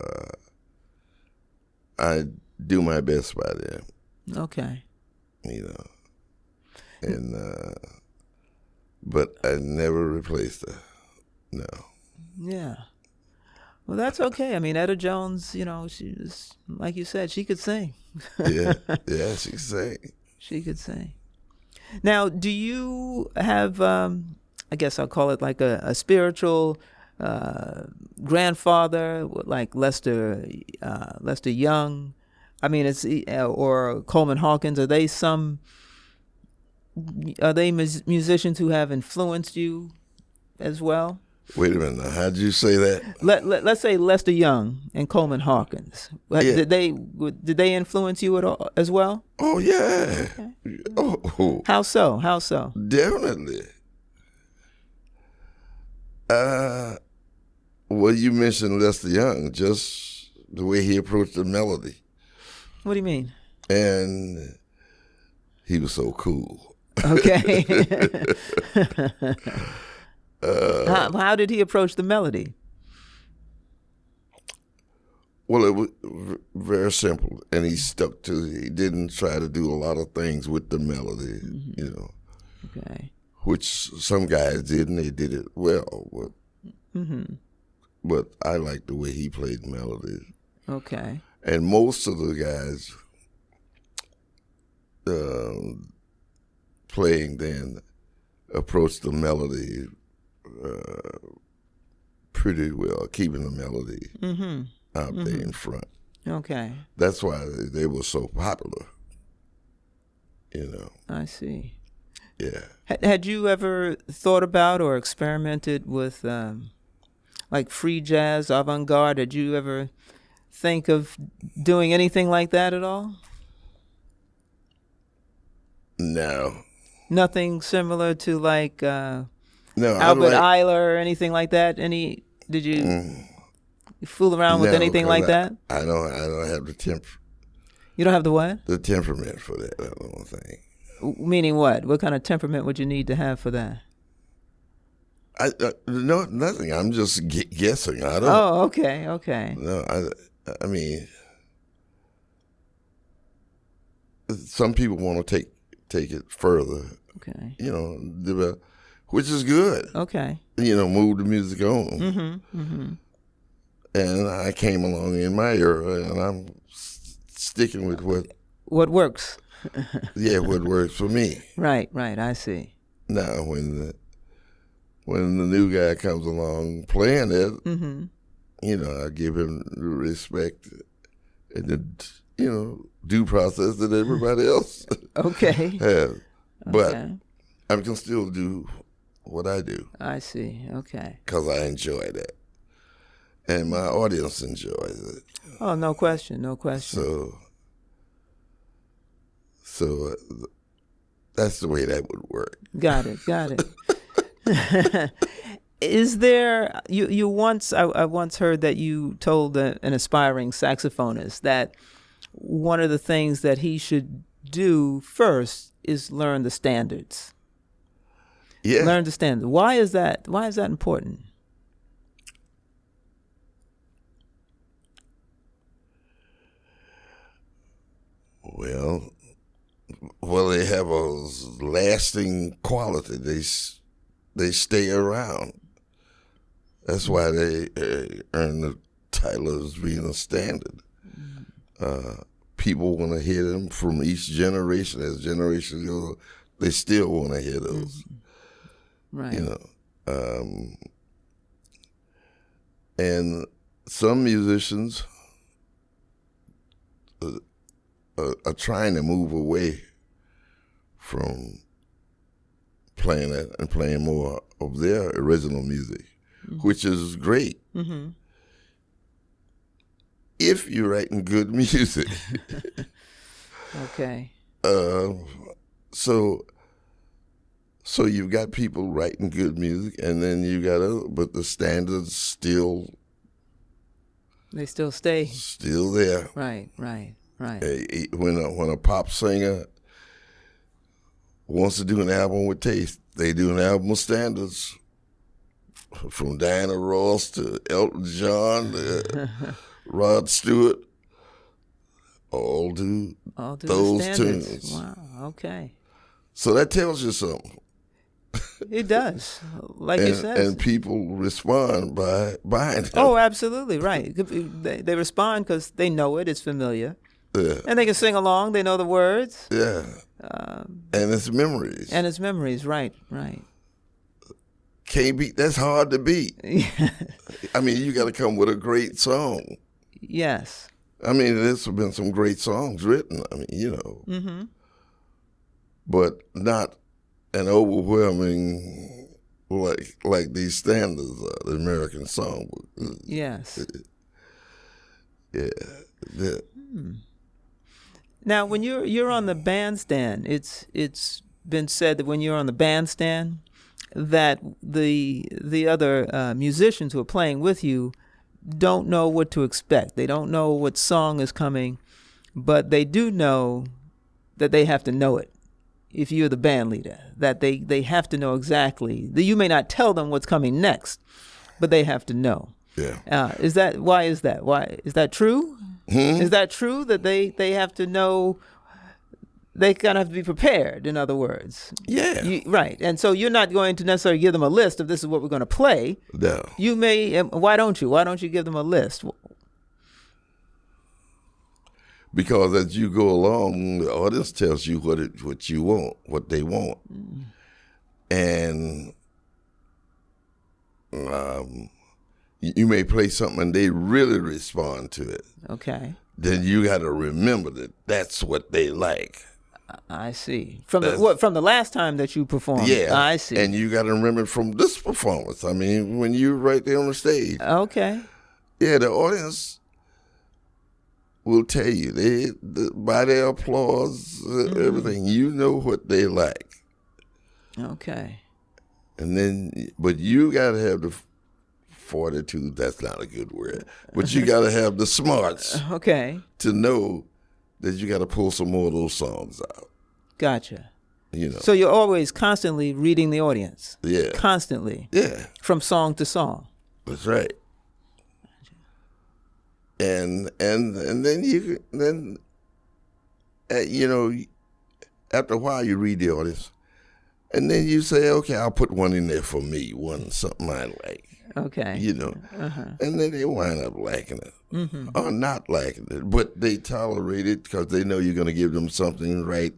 I do my best by them. Okay. And but I never replaced her. No. Yeah. Well, that's okay. I mean, Etta Jones, she was, like you said, she could sing. Yeah, she could sing. She could sing. Now, do you have, I guess I'll call it like a spiritual grandfather, like Lester Young? I mean, or Coleman Hawkins. Are they musicians who have influenced you as well? Wait a minute. Now, how did you say that? Let's say Lester Young and Coleman Hawkins. Yeah. Did they influence you at all as well? Oh yeah. Okay. Oh. How so? Definitely. Well, you mentioned Lester Young, just the way he approached the melody, What do you mean? and he was so cool. Okay. How did he approach the melody? Well, it was very simple, and he stuck to it. He didn't try to do a lot of things with the melody, Okay. which some guys did, and they did it well. But I like the way he played melodies. Okay. And most of the guys playing then approached the melody pretty well, keeping the melody out there in front. Okay. That's why they were so popular. I see. Yeah. Had you ever thought about or experimented with like free jazz, avant-garde? Did you ever think of doing anything like that at all? No. Nothing similar to like No. Albert Eiler or anything like that? Did you fool around with anything like that? I don't have the You don't have the what? the temperament for that. I don't think. Meaning what? What kind of temperament would you need to have for that? No, nothing. I'm just guessing. I don't. Oh, okay. No, I mean, some people want to take it further. Okay. Which is good. Okay. Move the music on. And I came along in my era, and I'm sticking with what works. what works for me. Right. I see. Now, when the new guy comes along playing it, I give him the respect and the due process that everybody else Okay. has. But Okay. I can still do what I do I see. Okay. because I enjoy that, and my audience enjoys it. Oh, no question. So that's the way that would work. Got it. Is there you once I once heard that you told an aspiring saxophonist that one of the things that he should do first is learn the standards. Yeah. Learn the standards. Why is that? Why is that important? Well, they have a lasting quality. They stay around. That's why they earn the title as being a standard. People want to hear them from each generation. As generations go, they still want to hear those. Right. You know, and some musicians are trying to move away from playing that and playing more of their original music, which is great. Mm-hmm. If you're writing good music. Okay. So you've got people writing good music, and then you got but the standards still. They still stay. Still there. Right. When a pop singer wants to do an album with taste, they do an album with standards. From Diana Ross to Elton John to Rod Stewart, all do those tunes. Wow. Okay. So that tells you something. It does, like you said. And people respond by buying it. Oh, absolutely, right. They respond because they know it, it's familiar. Yeah. And they can sing along, they know the words. Yeah. And it's memories. And it's memories, right. Can't beat, that's hard to beat. I mean, you got to come with a great song. Yes. I mean, there's been some great songs written, I mean, you know. Mm-hmm. But not an overwhelming like these standards are, the American songbook. Yes. Yeah. Now, when you're on the bandstand, it's been said that when you're on the bandstand, that the other musicians who are playing with you don't know what to expect. They don't know what song is coming, but they do know that they have to know it. If you're the band leader, that they have to know exactly. You may not tell them what's coming next, but they have to know. Yeah. Why is that? Why is that true? Is that true that they have to know? They kind of have to be prepared. In other words. Yeah. Right. And so you're not going to necessarily give them a list of this is what we're going to play. No. You may. Why don't you? Why don't you give them a list? Because as you go along, the audience tells you what you want, what they want, and you may play something and they really respond to it. Okay. Then you got to remember that that's what they like. I see. From the last time that you performed. Yeah, I see. And you got to remember it from this performance. I mean, when you're right there on the stage. Okay. Yeah, the audience will tell you by their applause, everything. You know what they like. Okay. And then, but you got to have the fortitude. That's not a good word, but you got to have the smarts. Okay. To know that you got to pull some more of those songs out. Gotcha. You know. So you're always constantly reading the audience. Yeah. Constantly. Yeah. From song to song. That's right. And then you after a while you read the audience, and then you say, okay, I'll put one in there for me, something I like. Okay. You know, and then they wind up liking it or not liking it, but they tolerate it because they know you're going to give them something right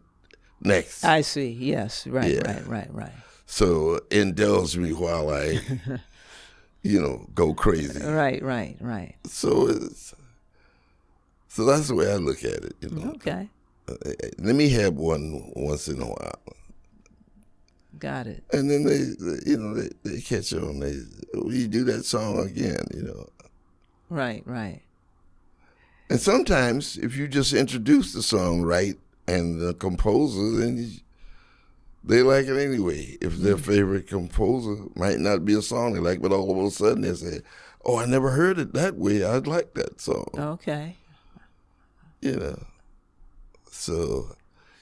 next. I see. Yes. Right. Yeah. Right. So indulge me while I. Go crazy. Right. So that's the way I look at it. Okay. Let me have one once in a while. Got it. And then they catch on. You do that song again. Right. And sometimes if you just introduce the song right and the composer, then they like it anyway. If their favorite composer might not be a song they like, but all of a sudden they say, "Oh, I never heard it that way. I'd like that song." Okay. So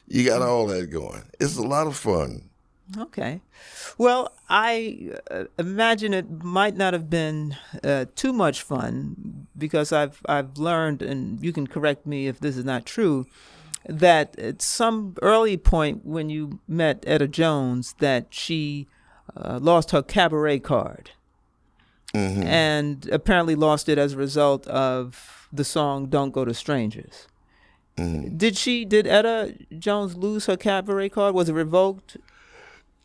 You got all that going. It's a lot of fun. Okay. Well, I imagine it might not have been too much fun because I've learned, and you can correct me if this is not true, that at some early point when you met Etta Jones, that she lost her cabaret card, and apparently lost it as a result of the song "Don't Go to Strangers." Did Etta Jones lose her cabaret card? Was it revoked?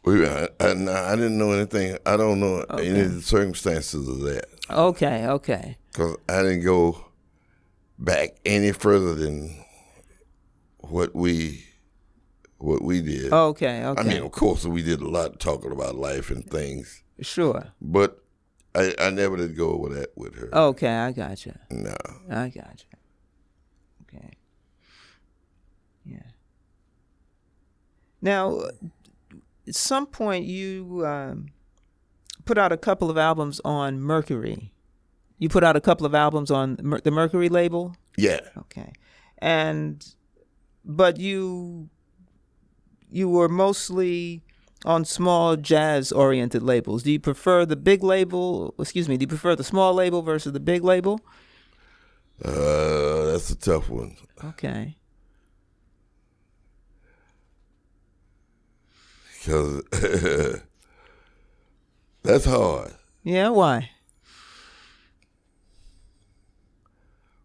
I didn't know anything. I don't know any of the circumstances of that. Okay. Because I didn't go back any further than what we did. Okay. I mean, of course, we did a lot talking about life and things. Sure. But I never did go over that with her. Okay, I got you. No. I got you. Okay. Yeah. Now, at some point, you put out a couple of albums on Mercury. You put out a couple of albums on the Mercury label? Yeah. Okay. But you were mostly on small jazz-oriented labels. Do you prefer the big label? Excuse me. Do you prefer the small label versus the big label? That's a tough one. Okay. Because that's hard. Yeah, why?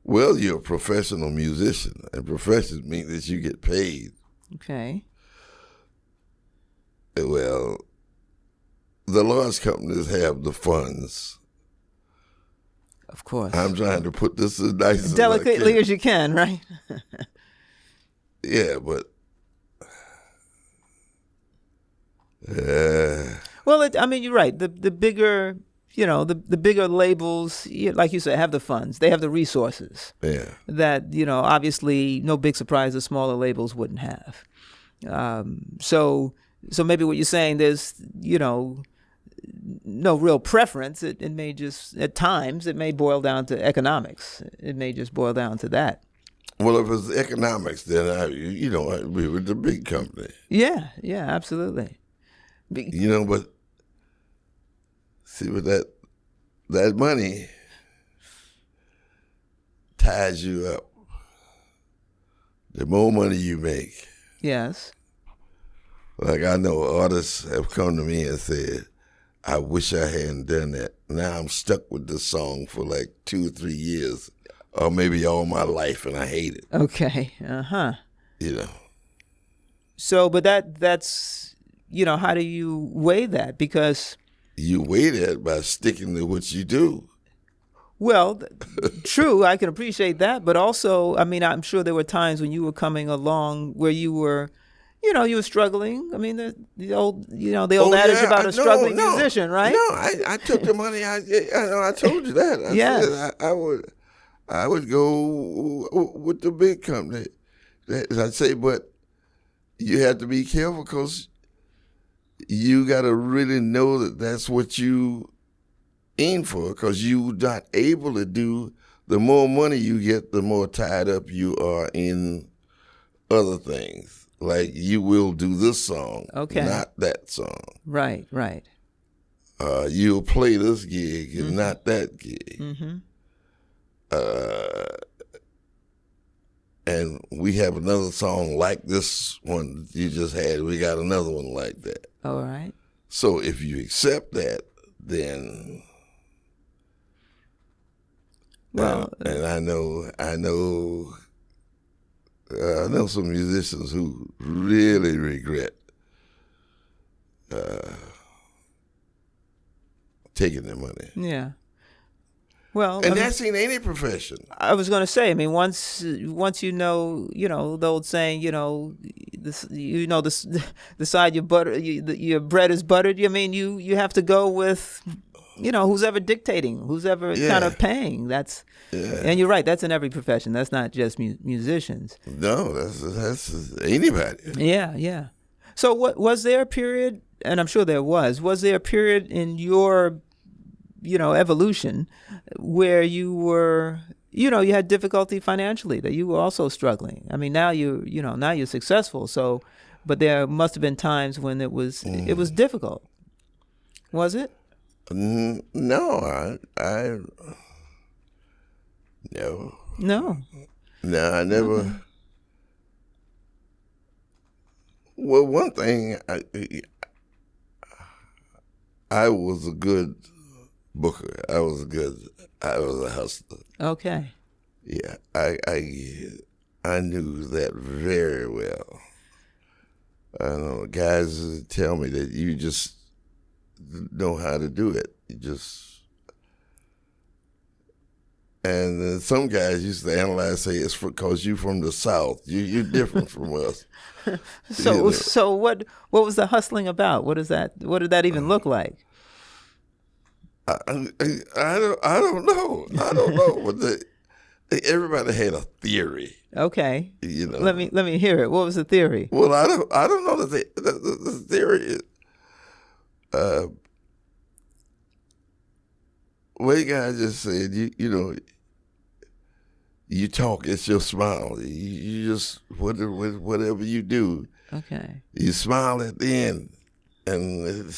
Well, you're a professional musician, and profession means that you get paid. Okay. Well, the large companies have the funds. Of course. I'm trying to put this as nice as delicately I as you can, right? Yeah, but well, I mean, you're right. The bigger, the bigger labels, like you said, have the funds. They have the resources. Yeah. That, obviously, no big surprise the smaller labels wouldn't have. So maybe what you're saying, there's, no real preference. It may just, at times, it may boil down to economics. It may just boil down to that. Well, if it's economics, then I'd be with the big company. Yeah, absolutely. But see, with that money ties you up. The more money you make. Yes. Like I know artists have come to me and said, I wish I hadn't done that. Now I'm stuck with this song for like 2 or 3 years, or maybe all my life, and I hate it. Okay. So, but that's, how do you weigh that? Because you weigh that by sticking to what you do. Well, true, I can appreciate that, but also, I mean, I'm sure there were times when you were coming along where you were, you were struggling. I mean, the old adage about a struggling musician, right? No, I took the money. I told you that. I said I would go with the big company. I say, but you have to be careful because you got to really know that that's what you aim for, because you're not able to do. The more money you get, the more tied up you are in other things. Like you will do this song, not that song. Right. You'll play this gig and not that gig. Mm-hmm. And we have another song like this one you just had. We got another one like that. All right. So if you accept that, then well, and I know some musicians who really regret taking their money. Yeah. Well, and that's in any profession. I was going to say, I mean, once the old saying, the side your bread is buttered. I mean, you have to go with, who's ever dictating, who's ever kind of paying. And you're right. That's in every profession. That's not just musicians. No, that's anybody. Yeah. So was there a period, and I'm sure there was there a period in your, evolution where you were, you had difficulty financially, that you were also struggling. I mean, now now you're successful. So, but there must have been times when it was difficult. Was it? No, I no. No. No, I never. Okay. Well, one thing, I was a good booker. I was a hustler. Okay. Yeah, I knew that very well. I know guys tell me that you just know how to do it. And some guys used to analyze, say it's because you from the South. You're different from us. So what was the hustling about? What did that even look like? I don't know. But everybody had a theory. Okay. Let me hear it. What was the theory? Well, I don't know the theory is. Well, you guys just said you talk, it's your smile. You just whatever you do. Okay. You smile at the end, and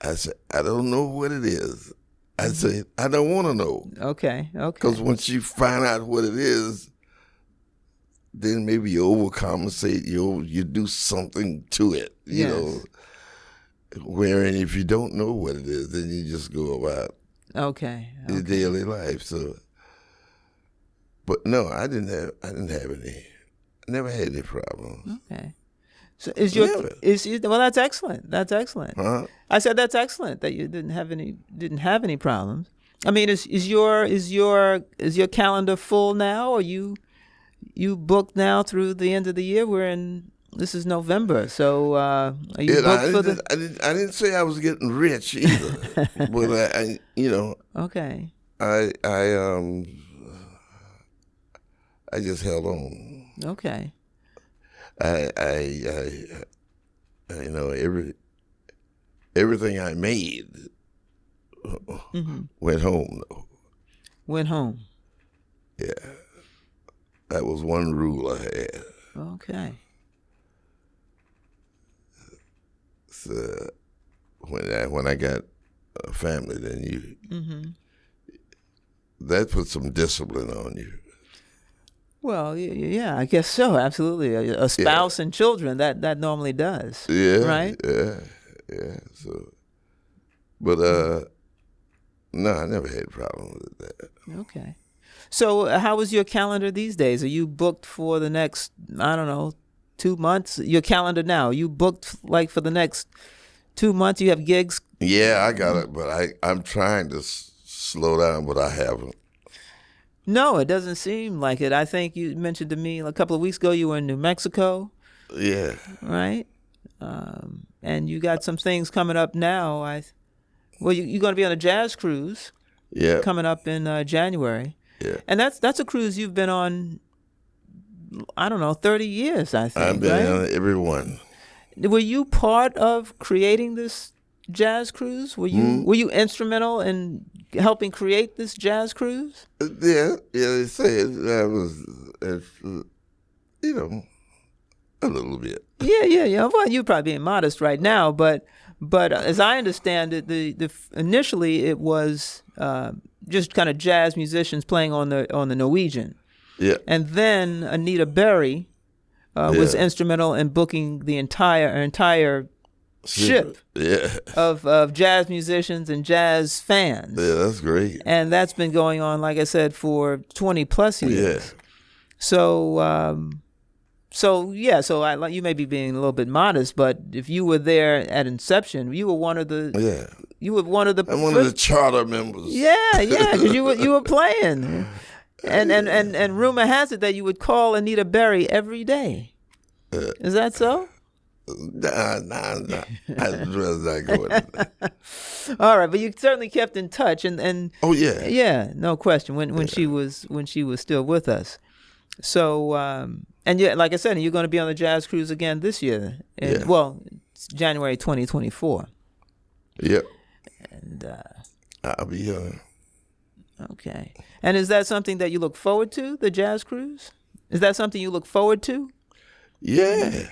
I said, I don't know what it is. I said, I don't want to know. Okay. Because once you find out what it is, then maybe you overcompensate. You do something to it. You know. Wherein if you don't know what it is, then you just go about your daily life. So, but no, I didn't have any. I never had any problems. Okay. So well, that's excellent. That's excellent. Huh? I said that's excellent that you didn't have any problems. I mean, is your calendar full now, or you booked now through the end of the year? This is November, so are you booked for the? I didn't say I was getting rich either, but I Okay. I just held on. Okay. Everything I made went home though. Went home. Yeah, that was one rule I had. Okay. So when I got a family, then that puts some discipline on you. Well, yeah, I guess so. Absolutely, a spouse and children that normally does. Yeah, right. Yeah. So, but no, I never had a problem with that. Okay. So, how is your calendar these days? Are you booked for the next, I don't know, 2 months? Your calendar now? Are you booked like for the next 2 months? You have gigs? Yeah, I got it, but I'm trying to slow down, but I haven't. No, it doesn't seem like it. I think you mentioned to me a couple of weeks ago you were in New Mexico. Yeah. Right? And you got some things coming up now. You're going to be on a jazz cruise. Yeah. Coming up in January. Yeah. And that's a cruise you've been on, I don't know, 30 years, I think. I've been on every one. Were you part of creating this jazz cruise? Were you instrumental in helping create this jazz cruise? Yeah, they say I was, a little bit. Yeah. Well, you're probably being modest right now, but as I understand it, the initially it was just kind of jazz musicians playing on the Norwegian. Yeah. And then Anita Berry was instrumental in booking the entire ship of jazz musicians and jazz fans. Yeah, that's great. And that's been going on, like I said, for 20 plus years. Yeah. So you may be being a little bit modest, but if you were there at inception, you were one of the. Yeah. You were one of the. I'm one of the charter members. Yeah, because you were playing, and rumor has it that you would call Anita Berry every day. Is that so? Nah. I'd rather not go into that. All right, but you certainly kept in touch, and oh yeah, yeah, no question. When she was still with us, so and yeah, like I said, you're going to be on the jazz cruise again this year. Well, it's January 2024. Yep. And I'll be Okay. And is that something that you look forward to, the jazz cruise? Is that something you look forward to? Yeah.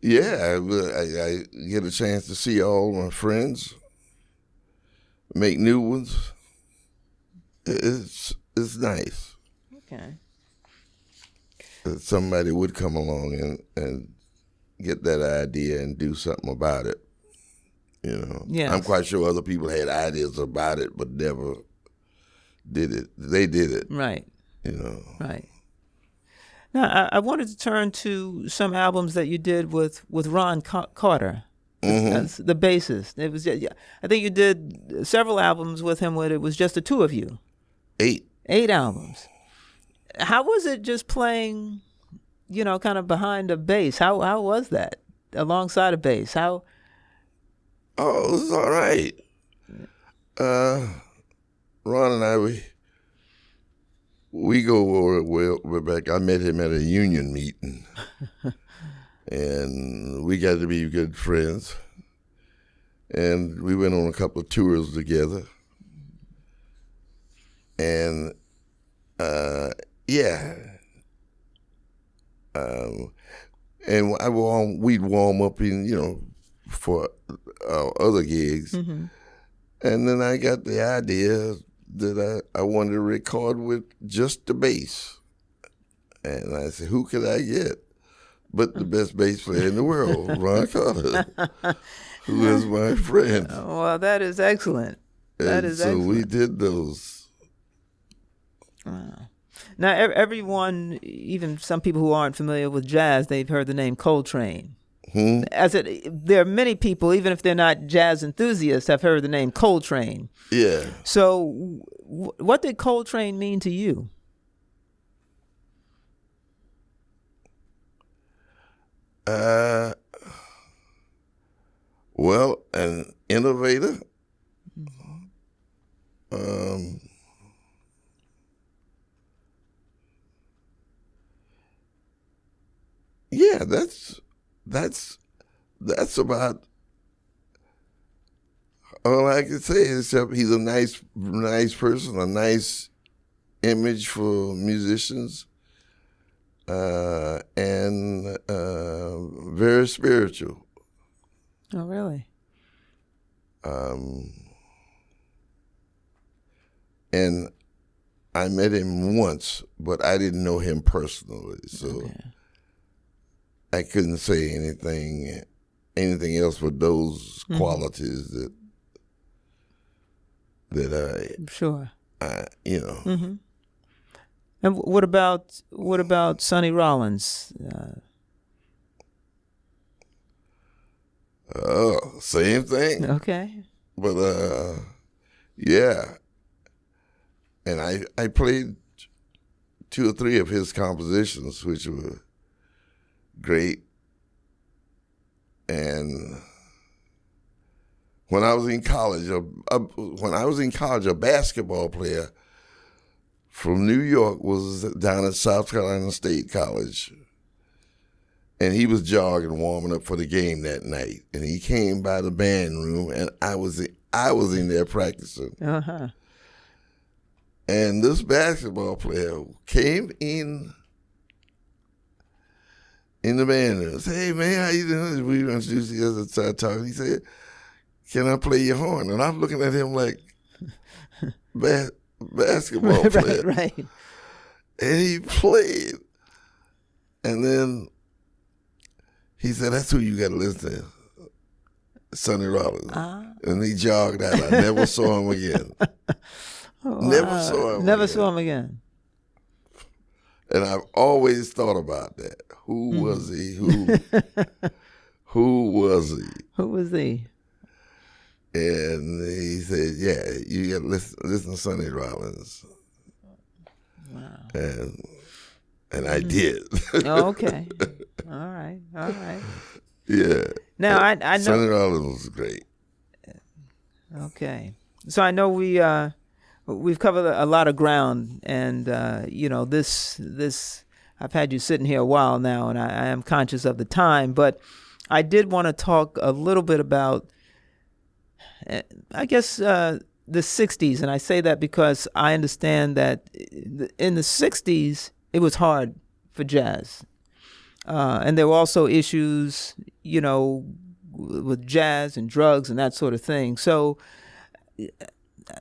Yeah, I get a chance to see all my friends, make new ones. It's nice Okay. that somebody would come along and get that idea and do something about it. You know, Yes. I'm quite sure other people had ideas about it, but never did it. They did it. Right. You know. Right. Now, I wanted to turn to some albums that you did with Ron Carter, as the bassist. It was, I think you did several albums with him where it was just the two of you. 8. 8 albums. How was it just playing, kind of behind a bass? How was that alongside a bass? How? Oh, it was all right. Ron and I, we go way back. I met him at a union meeting, and we got to be good friends. And we went on a couple of tours together. And and we'd warm up for other gigs. Mm-hmm. And then I got the idea that I wanted to record with just the bass. And I said, who could I get but the best bass player in the world, Ron Carter, who is my friend. Well, that is excellent. That is excellent. So we did those. Wow. Now, everyone, even some people who aren't familiar with jazz, they've heard the name Coltrane. There are many people, even if they're not jazz enthusiasts, have heard the name Coltrane. Yeah. So, what did Coltrane mean to you? Well, an innovator. Yeah, that's about all I can say. Except he's a nice person, a nice image for musicians, and very spiritual. Oh, really? And I met him once, but I didn't know him personally, so. Okay. I couldn't say anything else but those qualities that I sure. Mm-hmm. And what about Sonny Rollins? Same thing. Okay. But yeah, and I played 2 or 3 of his compositions, which were great. And when I was in college, a basketball player from New York was down at South Carolina State College, and he was jogging, warming up for the game that night. And he came by the band room, and I was in there practicing. Uh-huh. And this basketball player came in the band room. Said, hey, man, how you doing? We introduced each other, started talking. He said, can I play your horn? And I'm looking at him like, basketball player. Right. And he played. And then he said, that's who you got to listen to, Sonny Rollins. And he jogged out. I never saw him again. Never saw him again. And I've always thought about that. Who was he? Who was he? Who was he? And he said, yeah, you got to listen to Sonny Rollins. Wow. And I did. Oh, okay. All right. Yeah. Now, I know. Sonny Rollins was great. Okay. So I know we've covered a lot of ground, and this I've had you sitting here a while now, and I am conscious of the time, but I did want to talk a little bit about, I guess, the 60s, and I say that because I understand that in the 60s, it was hard for jazz. And there were also issues, with jazz and drugs and that sort of thing. So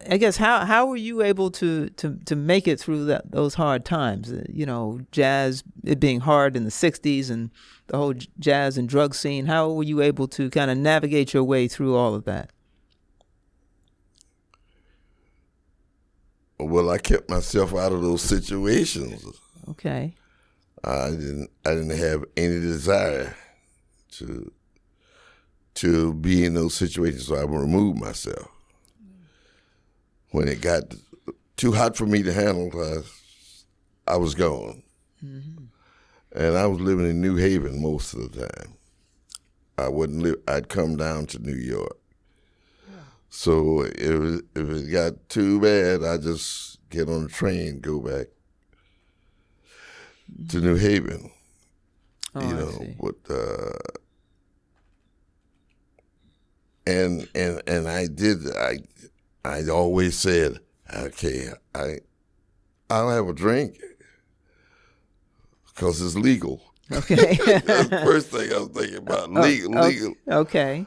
I guess how were you able to make it through those hard times? Jazz, it being hard in the 60s and the whole jazz and drug scene. How were you able to kind of navigate your way through all of that? Well, I kept myself out of those situations. Okay. I didn't have any desire to be in those situations, so I would remove myself. When it got too hot for me to handle, I was gone. Mm-hmm. And I was living in New Haven most of the time. I'd come down to New York. Yeah. So if it got too bad, I just get on the train, go back to New Haven. Oh, I see. And I always said, okay, I'll have a drink because it's legal. Okay. That's the first thing I was thinking about. Legal. Okay.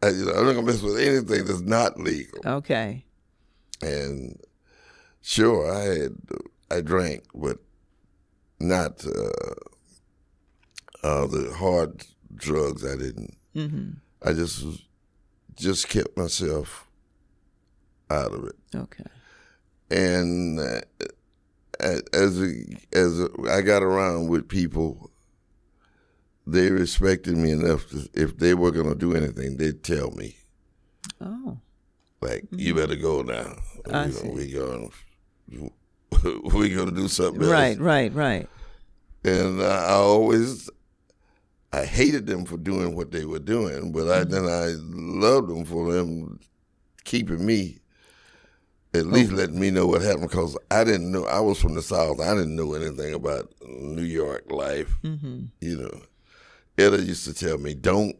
I'm not gonna mess with anything that's not legal. Okay. And sure, I drank, but not the hard drugs. I didn't. Mm-hmm. I just kept myself out of it. Okay. And as I got around with people, they respected me enough to, if they were going to do anything, they'd tell me. Oh. Like, you better go now. I see. We're going to do something else. Right. And I hated them for doing what they were doing, but then I loved them for them keeping me, at least letting me know what happened, because I didn't know. I was from the South. I didn't know anything about New York life. Mm-hmm. Etta used to tell me, don't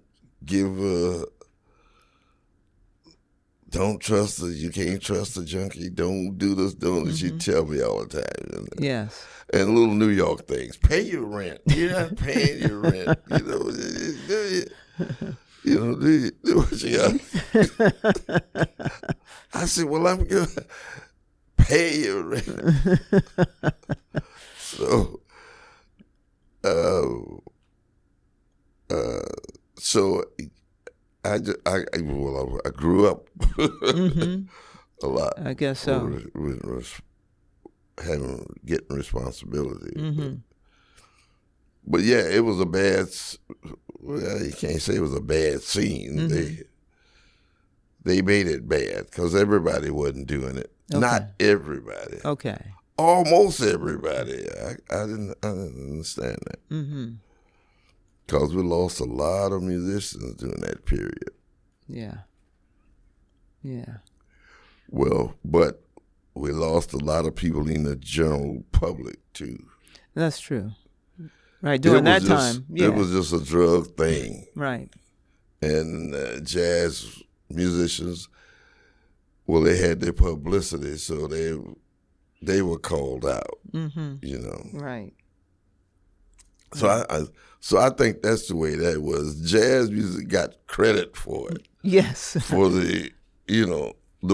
trust her. You can't trust a junkie. Don't do this, don't. Mm-hmm. She'd tell me all the time. Yes. And little New York things. Pay your rent. You're not paying your rent. Do what you got. I said, well, I'm going to pay your rent. So I grew up mm-hmm. a lot. I guess so. Getting responsibility. Mm-hmm. But yeah, it was a bad. Well, you can't say it was a bad scene. Mm-hmm. They made it bad because everybody wasn't doing it. Okay. Not everybody. Okay. Almost everybody. I didn't understand that. Mm-hmm. Because we lost a lot of musicians during that period. Yeah. Well, but we lost a lot of people in the general public, too. That's true. Right, during that time. Yeah. It was just a drug thing. Right. And jazz musicians, well, they had their publicity, so they were called out, mm-hmm. Right. So I think that's the way that was. Jazz music got credit for it. Yes. For the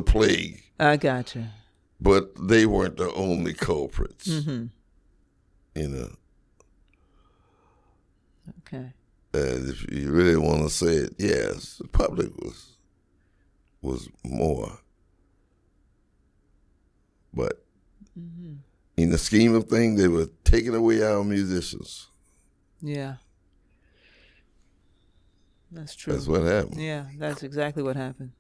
plague. I gotcha. But they weren't the only culprits. Mm-hmm. Okay. And if you really want to say it, yes, the public was more. But in the scheme of things, they were taking away our musicians. Yeah. That's true. That's what happened. Yeah, that's exactly what happened.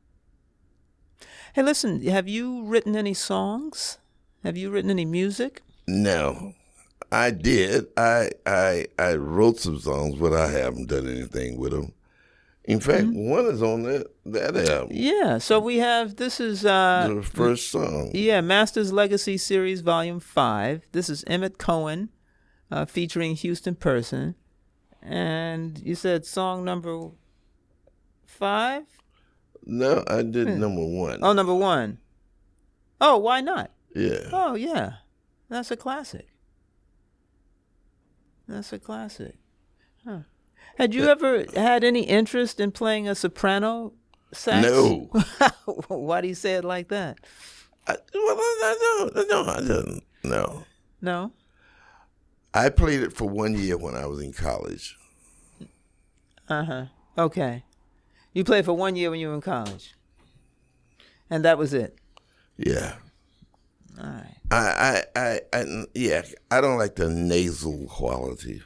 Hey, listen, have you written any songs? Have you written any music? No. I did. I wrote some songs, but I haven't done anything with them. In fact, one is on that album. Yeah, so we have, this is... the first song. Yeah, Masters Legacy Series Volume 5. This is Emmett Cohen featuring Houston Person. And you said song number 5? No, I did number one. Oh, number one. Oh, why not? Yeah. Oh, yeah. That's a classic. That's a classic. Huh. Had you ever had any interest in playing a soprano sax? No. Why do you say it like that? I didn't. No. No? I played it for 1 year when I was in college. Uh-huh. Okay. You played for 1 year when you were in college. And that was it. Yeah. All right. I don't like the nasal quality.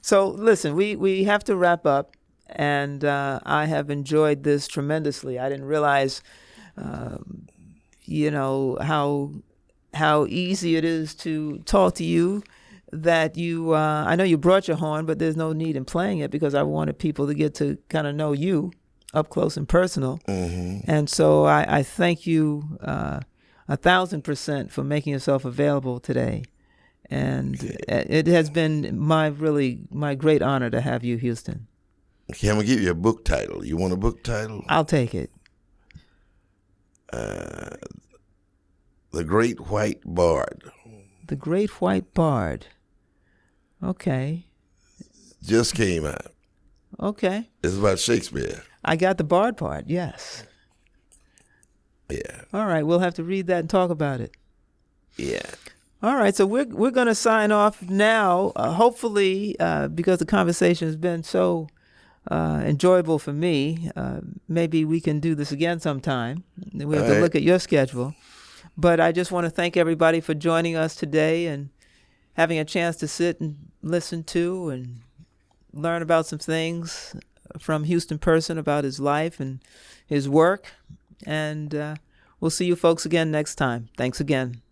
So listen, we have to wrap up, and I have enjoyed this tremendously. I didn't realize, how easy it is to talk to you. That you, I know you brought your horn, but there's no need in playing it because I wanted people to get to kind of know you up close and personal. Mm-hmm. And so I thank you 1,000% for making yourself available today. And it has been my great honor to have you, Houston. Okay, I'm going to give you a book title. You want a book title? I'll take it. The Great White Bard. The Great White Bard. Okay. Just came out. Okay. It's about Shakespeare. I got the bard part, yes. Yeah. All right, we'll have to read that and talk about it. Yeah. All right, so we're going to sign off now. Hopefully, because the conversation has been so enjoyable for me, maybe we can do this again sometime. We have to look at your schedule. But I just want to thank everybody for joining us today and having a chance to sit and listen to and learn about some things from Houston Person about his life and his work. And we'll see you folks again next time. Thanks again.